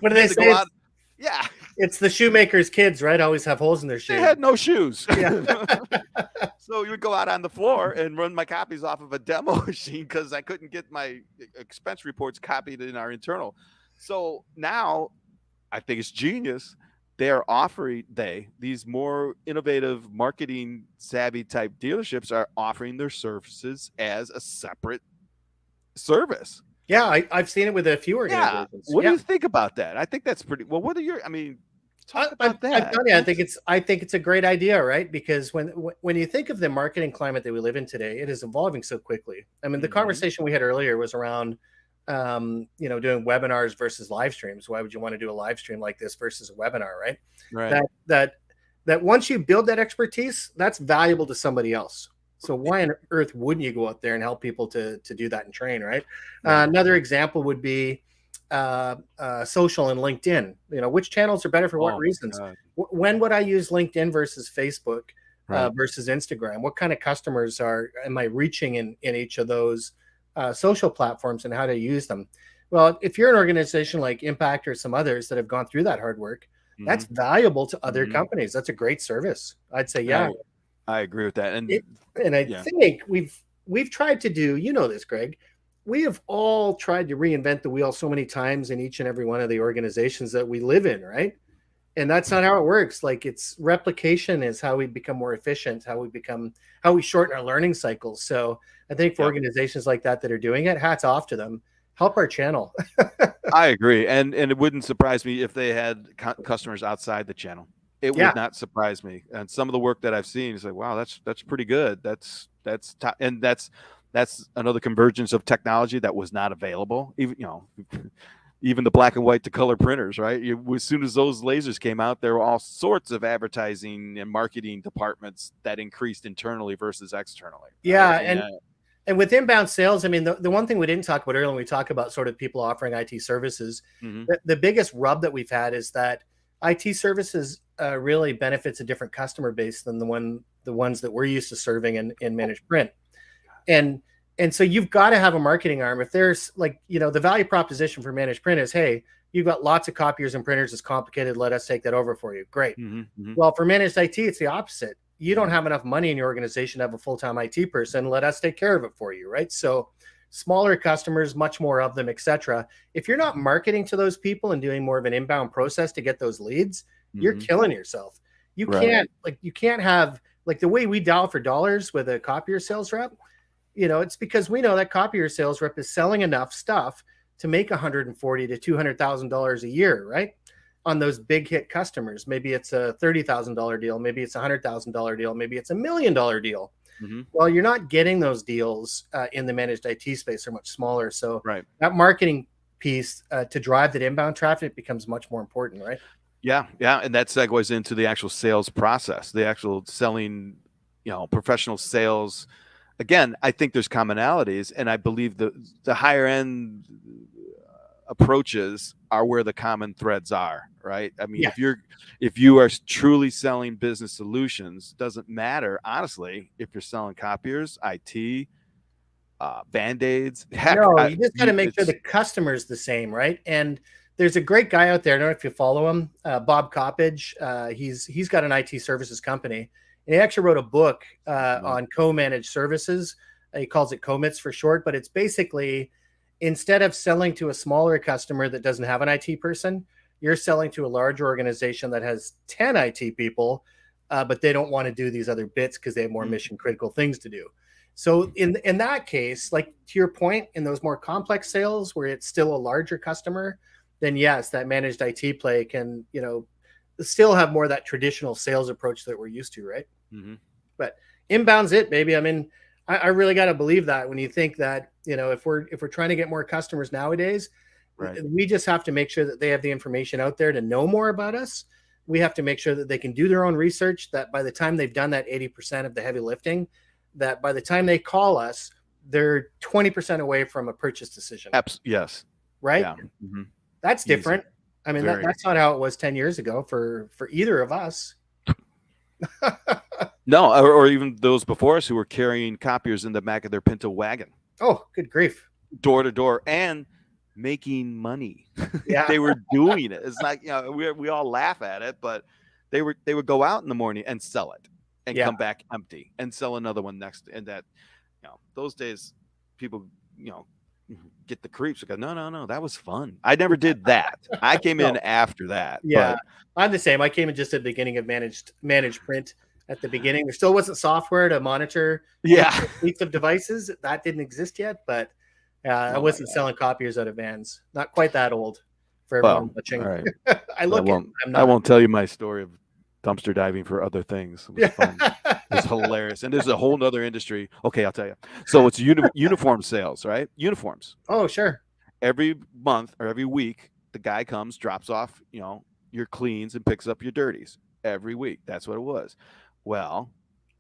What do they say? It's the shoemaker's kids, right? Always have holes in their shoes. They had no shoes. Yeah. So you would go out on the floor and run my copies off of a demo machine because I couldn't get my expense reports copied in our internal. So now I think it's genius. They're offering, these more innovative marketing savvy type dealerships are offering their services as a separate service. Yeah, I've seen it with a few organizations. What do you think about that? I think that's pretty well. Talk about that. I think it's a great idea, right? Because when you think of the marketing climate that we live in today, it is evolving so quickly. I mean, the conversation we had earlier was around, doing webinars versus live streams. Why would you want to do a live stream like this versus a webinar, right? Right. That once you build that expertise, that's valuable to somebody else, So why on earth wouldn't you go out there and help people to do that and train, right? Right. Another example would be social and LinkedIn. Which channels are better for what Oh my reasons? God. When would I use LinkedIn versus Facebook Right. versus Instagram? What kind of customers am I reaching in each of those social platforms, and how to use them? Well, if you're an organization like Impact or some others that have gone through that hard work, that's Mhm. valuable to other Mhm. companies. That's a great service. I'd say, yeah. I agree with that. It, And and I yeah. think we've tried to do, this, Greg. We have all tried to reinvent the wheel so many times in each and every one of the organizations that we live in, right? And that's not how it works. Like, it's replication is how we become more efficient, how we shorten our learning cycles. So I think for Yep. organizations like that are doing it, hats off to them. Help our channel. I agree. And it wouldn't surprise me if they had customers outside the channel. It Yeah. would not surprise me. And some of the work that I've seen is like, wow, that's pretty good. That's top, and that's another convergence of technology that was not available. Even the black and white to color printers, right? As soon as those lasers came out, there were all sorts of advertising and marketing departments that increased internally versus externally. Yeah. Right? And with inbound sales, I mean, the one thing we didn't talk about earlier when we talk about sort of people offering IT services, the biggest rub that we've had is that IT services really benefits a different customer base than the ones that we're used to serving in managed print. And so you've got to have a marketing arm. If there's the value proposition for managed print is, hey, you've got lots of copiers and printers, it's complicated, let us take that over for you. Great. Well, for managed IT, it's the opposite. You don't have enough money in your organization to have a full-time IT person. Let us take care of it for you, right? So smaller customers, much more of them, etc. If you're not marketing to those people and doing more of an inbound process to get those leads, you're killing yourself. You can't have the way we dial for dollars with a copier sales rep. It's because we know that copier sales rep is selling enough stuff to make $140,000 to $200,000 a year, right? On those big hit customers. Maybe it's a $30,000 deal, maybe it's a $100,000 deal, maybe it's $1 million deal. Well, you're not getting those deals in the managed IT space. They're much smaller. So that marketing piece to drive that inbound traffic becomes much more important, right? Yeah, and that segues into the actual sales process, the actual selling, professional sales. Again, I think there's commonalities, and I believe the higher end approaches are where the common threads are, right? I mean, if you are truly selling business solutions, doesn't matter, honestly, if you're selling copiers, IT, Band-Aids, heck. No, you just got to make sure the customer's the same, right? And there's a great guy out there. I don't know if you follow him, Bob Coppage. He's got an IT services company, and he actually wrote a book on co-managed services. He calls it commits for short, but it's basically, instead of selling to a smaller customer that doesn't have an IT person, you're selling to a larger organization that has 10 IT people, but they don't want to do these other bits because they have more mission critical things to do. So in that case, like to your point, in those more complex sales where it's still a larger customer, then yes, that managed IT play can, still have more of that traditional sales approach that we're used to, right? But inbound's it, baby. I mean, I really got to believe that when you think that, if we're trying to get more customers nowadays, we just have to make sure that they have the information out there to know more about us. We have to make sure that they can do their own research, that by the time they've done that 80% of the heavy lifting, that by the time they call us, they're 20% away from a purchase decision. Yes. Right? Yeah. That's different. I mean, that's not how it was 10 years ago for either of us. No, or even those before us who were carrying copiers in the back of their Pinto wagon. Oh, good grief. Door to door and making money. Yeah. They were doing it. It's like, we all laugh at it, but they would go out in the morning and sell it and come back empty and sell another one next. And that, those days people, get the creeps. Go, no, that was fun. I never did that. I came in after that. Yeah, but I'm the same. I came in just at the beginning of managed print. At the beginning, there still wasn't software to monitor fleets of devices. That didn't exist yet, but I wasn't selling copiers out of vans. Not quite that old for everyone watching. All right. I won't tell you my story of dumpster diving for other things. It was fun. It's hilarious. And there's a whole nother industry. Okay, I'll tell you. So it's uniform sales, right? Uniforms. Oh, sure. Every month or every week, the guy comes, drops off, your cleans and picks up your dirties every week. That's what it was. Well,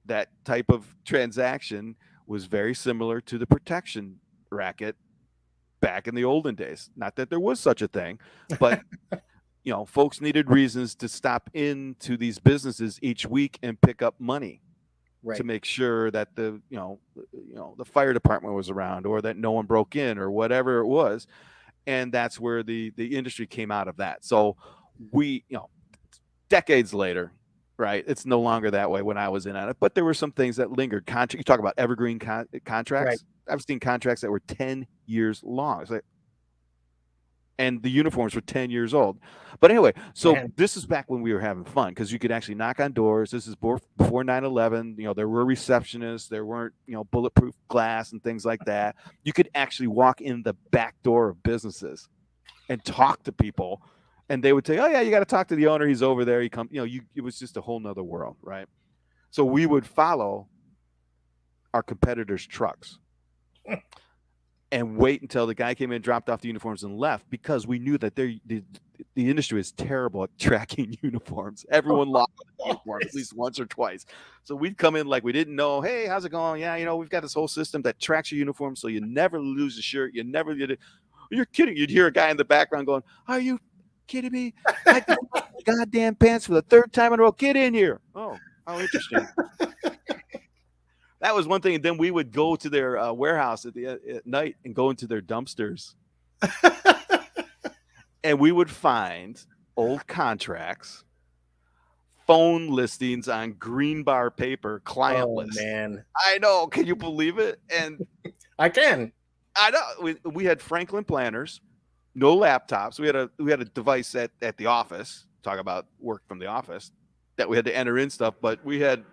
that type of transaction was very similar to the protection racket back in the olden days. Not that there was such a thing, but folks needed reasons to stop into these businesses each week and pick up money to Right. make sure that the fire department was around, or that no one broke in, or whatever it was. And that's where the industry came out of that. So we, decades later, right, it's no longer that way when I was in on it, but there were some things that lingered. You talk about evergreen Right. contracts. I've seen contracts that were 10 years long. It's like, and the uniforms were 10 years old. But anyway, so Man. this is back when we were having fun, because you could actually knock on doors. This is before 9/11. There were receptionists. There weren't, bulletproof glass and things like that. You could actually walk in the back door of businesses and talk to people, and they would say, "Oh yeah, you got to talk to the owner. He's over there. He come." It was just a whole nother world, right? So we would follow our competitors' trucks and wait until the guy came in, dropped off the uniforms, and left, because we knew that the industry is terrible at tracking uniforms. Everyone lost uniforms at least once or twice. So we'd come in like we didn't know. Hey, how's it going? Yeah, we've got this whole system that tracks your uniform, so you never lose a shirt. You never get it. You're kidding. You'd hear a guy in the background going, "Are you kidding me? I got my goddamn pants for the third time in a row. Get in here." Oh, how interesting. That was one thing. And then we would go to their warehouse at night and go into their dumpsters. And we would find old contracts, phone listings on green bar paper, client lists. Man. I know. Can you believe it? And I can. I know. We had Franklin planners, no laptops. We had a device at the office. Talk about work from the office, that we had to enter in stuff. But we had,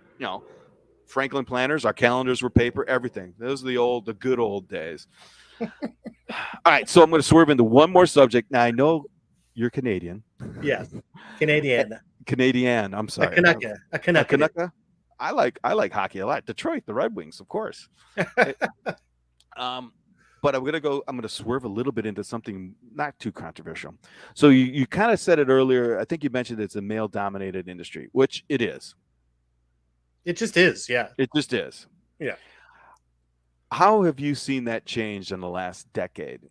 Franklin planners. Our calendars were paper. Everything. Those are the good old days. All right, so I'm going to swerve into one more subject. Now I know you're Canadian. Yes, Canadian. Canadian. I'm sorry. A Canucka. I like hockey a lot. Detroit, the Red Wings, of course. But I'm gonna swerve a little bit into something not too controversial. So you kind of said it earlier. I think you mentioned it's a male-dominated industry, which it is. It just is, yeah. It just is. Yeah. How have you seen that change in the last decade?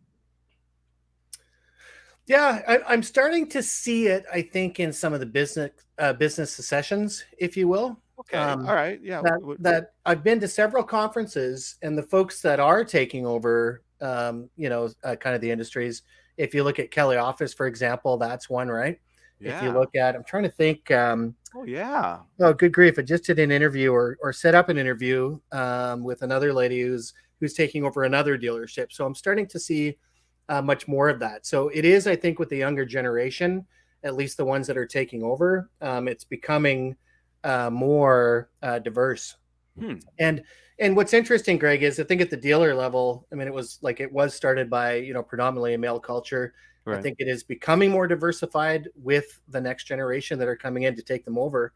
Yeah, I'm starting to see it, I think, in some of the business sessions, if you will. Okay. All right. Yeah. That I've been to several conferences, and the folks that are taking over, kind of the industries. If you look at Kelly Office, for example, that's one, right? Yeah. If you look at, I'm trying to think. Oh yeah. Oh, good grief! I just did an interview or set up an interview with another lady who's taking over another dealership. So I'm starting to see much more of that. So it is, I think, with the younger generation, at least the ones that are taking over, it's becoming more diverse. And what's interesting, Greg, is I think at the dealer level, I mean, it was started by, predominantly a male culture. Right. I think it is becoming more diversified with the next generation that are coming in to take them over.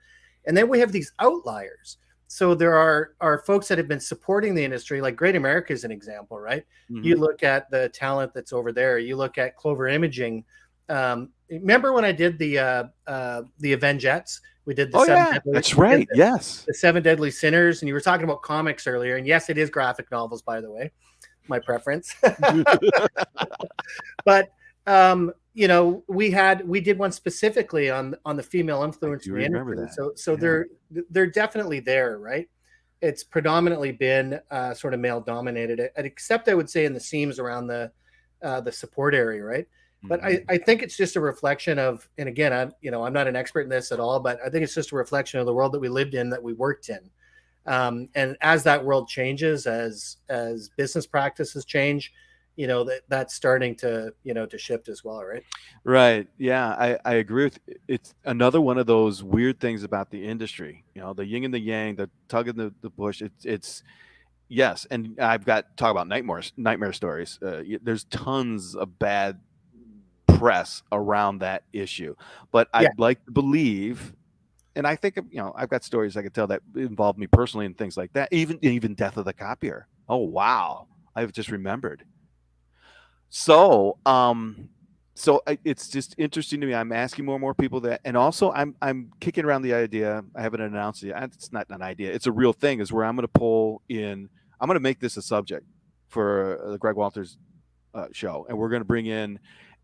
And then we have these outliers. So there are folks that have been supporting the industry, like Great America is an example, right? Mm-hmm. You look at the talent that's over there. You look at Clover Imaging. Remember when I did the Avengettes? We did the Seven Deadly, that's right. Yes. The Seven Deadly Sinners. And you were talking about comics earlier. And yes, it is graphic novels, by the way, my preference. But we did one specifically on the female influence in the industry. So yeah. They're definitely there, right? It's predominantly been sort of male dominated, except I would say in the seams around the support area, right? Mm-hmm. But I think it's just a reflection of, and again, I'm not an expert in this at all, but I think it's just a reflection of the world that we lived in, that we worked in. And as that world changes, as business practices change, that's starting to shift as well, right? Right. Yeah, I agree with you. It's another one of those weird things about the industry. The yin and the yang, the tug of the bush. It's yes, and I've got talk about nightmare stories. There's tons of bad press around that issue, but yeah. I'd like to believe. And I think, I've got stories I could tell that involve me personally and things like that. Even death of the copier. Oh wow, I've just remembered. So, so it's just interesting to me. I'm asking more and more people that, and also I'm kicking around the idea. I haven't announced it. It's not an idea. It's a real thing. Is where I'm going to pull in. I'm going to make this a subject for the Greg Walters show, and we're going to bring in.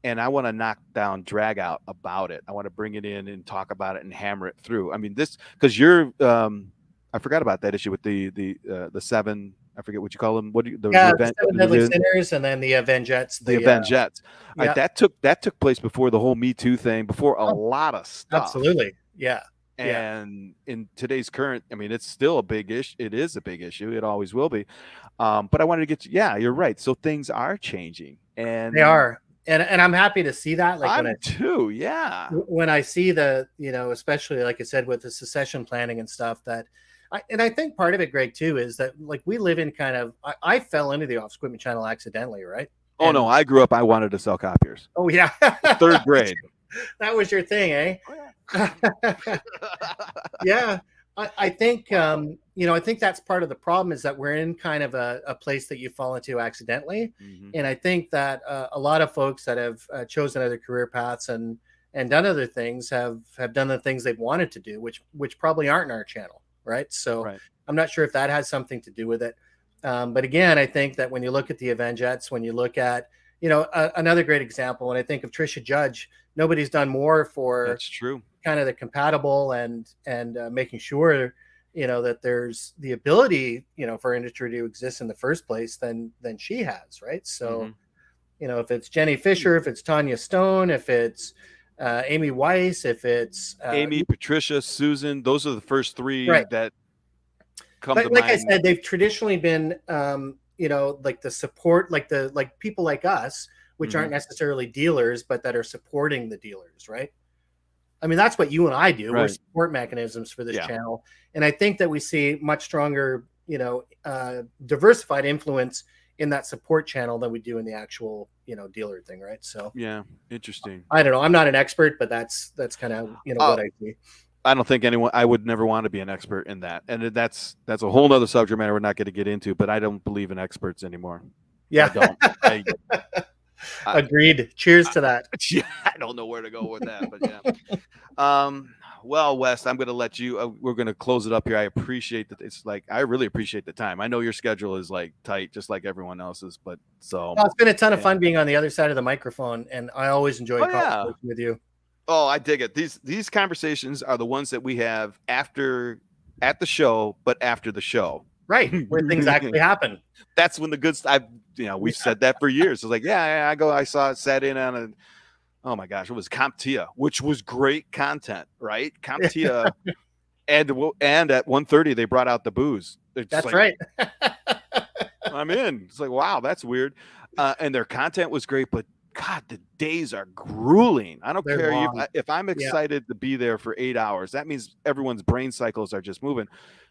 And I want to knock down drag out about it. I want to bring it in and talk about it and hammer it through. I mean, this because you're. I forgot about that issue with the 7. I forget what you call them. What do you, the Yeah, event, the 7 Deadly Sinners, and then the Avengettes. the Avengettes. Yeah. That took place before the whole Me Too thing, before a lot of stuff. Absolutely, yeah. And in today's current, I mean, it's still a big issue. It is a big issue. It always will be. But I wanted to get to, yeah, you're right. So things are changing, and They are, and I'm happy to see that. Like I'm too, yeah. When I see the, especially like I said with the succession planning and stuff, that I think part of it, Greg, too, is that like we live in kind of, I fell into the Office Equipment Channel accidentally, right? Oh, no, I grew up, I wanted to sell copiers. Oh, yeah. 3rd grade. That was your thing, eh? Yeah. I think, I think that's part of the problem, is that we're in kind of a place that you fall into accidentally. Mm-hmm. And I think that a lot of folks that have chosen other career paths and done other things have done the things they've wanted to do, which probably aren't in our channel. Right. So I'm not sure if that has something to do with it. But again, I think that when you look at the Avengettes, when you look at, another great example, when I think of Trisha Judge, nobody's done more for that's true, kind of the compatible and making sure, that there's the ability, for industry to exist in the first place than she has. Right. So, if it's Jenny Fisher, if it's Tanya Stone, if it's Amy Weiss, if it's Amy, Patricia, Susan, those are the first 3 that come to mind. Like I said, they've traditionally been, like the support, like people like us, which aren't necessarily dealers, but that are supporting the dealers, right? I mean, that's what you and I do. We're support mechanisms for this channel. And I think that we see much stronger, diversified influence in that support channel than we do in the actual, dealer thing, right? So yeah, interesting. I don't know. I'm not an expert, but that's kind of what I see. I don't think I would never want to be an expert in that, and that's a whole nother subject matter we're not going to get into. But I don't believe in experts anymore. Yeah, I don't. Agreed. Cheers to that. Yeah, I don't know where to go with that, but yeah. Well, Wes, I'm going to let you. We're going to close it up here. I appreciate that. I really appreciate the time. I know your schedule is like tight, just like everyone else's. But it's been a ton of fun being on the other side of the microphone, and I always enjoy conversation with you. Oh, I dig it. These conversations are the ones that we have at the show, but after the show. Right, where things actually happen. That's when the good stuff. We've said that for years. It's like, I saw it, sat in on it. Oh my gosh, it was CompTIA, which was great content, right? CompTIA, and at 1:30 they brought out the booze. That's right. I'm in. It's like, wow, that's weird. And their content was great, but God, the days are grueling. I don't care if I'm excited to be there for 8 hours. That means everyone's brain cycles are just moving.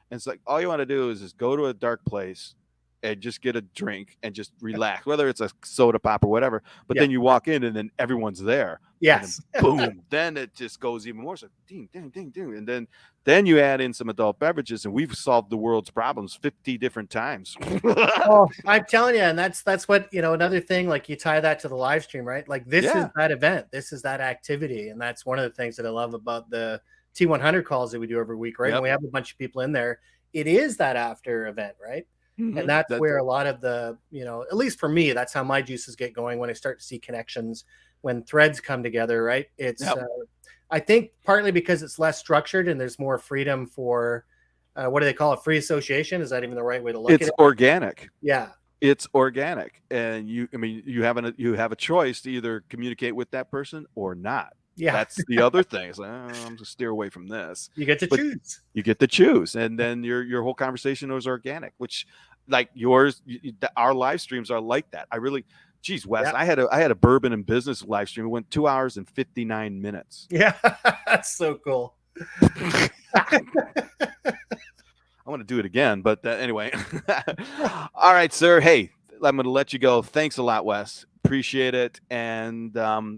And it's like, all you want to do is just go to a dark place and just get a drink and just relax, whether it's a soda pop or whatever. But then you walk in and then everyone's there. Yes. Boom. Then it just goes even more. So ding, ding, ding, ding. And then you add in some adult beverages, and we've solved the world's problems 50 different times. Oh, I'm telling you, and that's what, another thing, like you tie that to the live stream, right? Like this is that event. This is that activity. And that's one of the things that I love about the T100 calls that we do every week, right? When we have a bunch of people in there, it is that after event, right? Mm-hmm. And that's where a lot of the, at least for me, that's how my juices get going when I start to see connections, when threads come together, right? It's, I think partly because it's less structured and there's more freedom for, what do they call it? Free association? Is that even the right way to look at it? It's organic. Yeah. It's organic. And you have a choice to either communicate with that person or not. Yeah, that's the other thing. It's like, I'm going to steer away from this. You get to choose. You get to choose, and then your whole conversation was organic, which, like yours, our live streams are like that. I really, geez, Wes, I had a bourbon and business live stream. It went 2 hours and 59 minutes. Yeah, that's so cool. I want to do it again, but anyway. All right, sir. Hey, I'm going to let you go. Thanks a lot, Wes. Appreciate it. And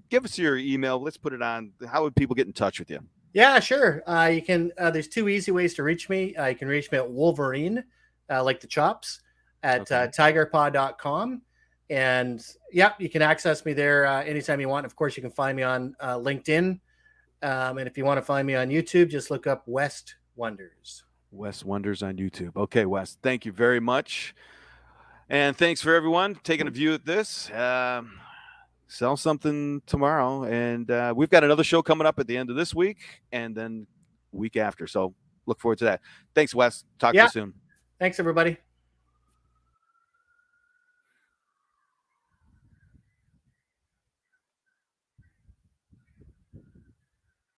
give us your email. Let's put it on. How would people get in touch with you? Yeah, sure. You can, there's 2 easy ways to reach me. You can reach me at Wolverine, like the chops, at tigerpaw.com. And yeah, you can access me there anytime you want. Of course, you can find me on LinkedIn. And if you want to find me on YouTube, just look up West Wonders. West Wonders on YouTube. Okay, Wes, thank you very much. And thanks for everyone taking a view at this. Sell something tomorrow. And we've got another show coming up at the end of this week and then week after. So look forward to that. Thanks, Wes. Talk to you soon. Thanks, everybody.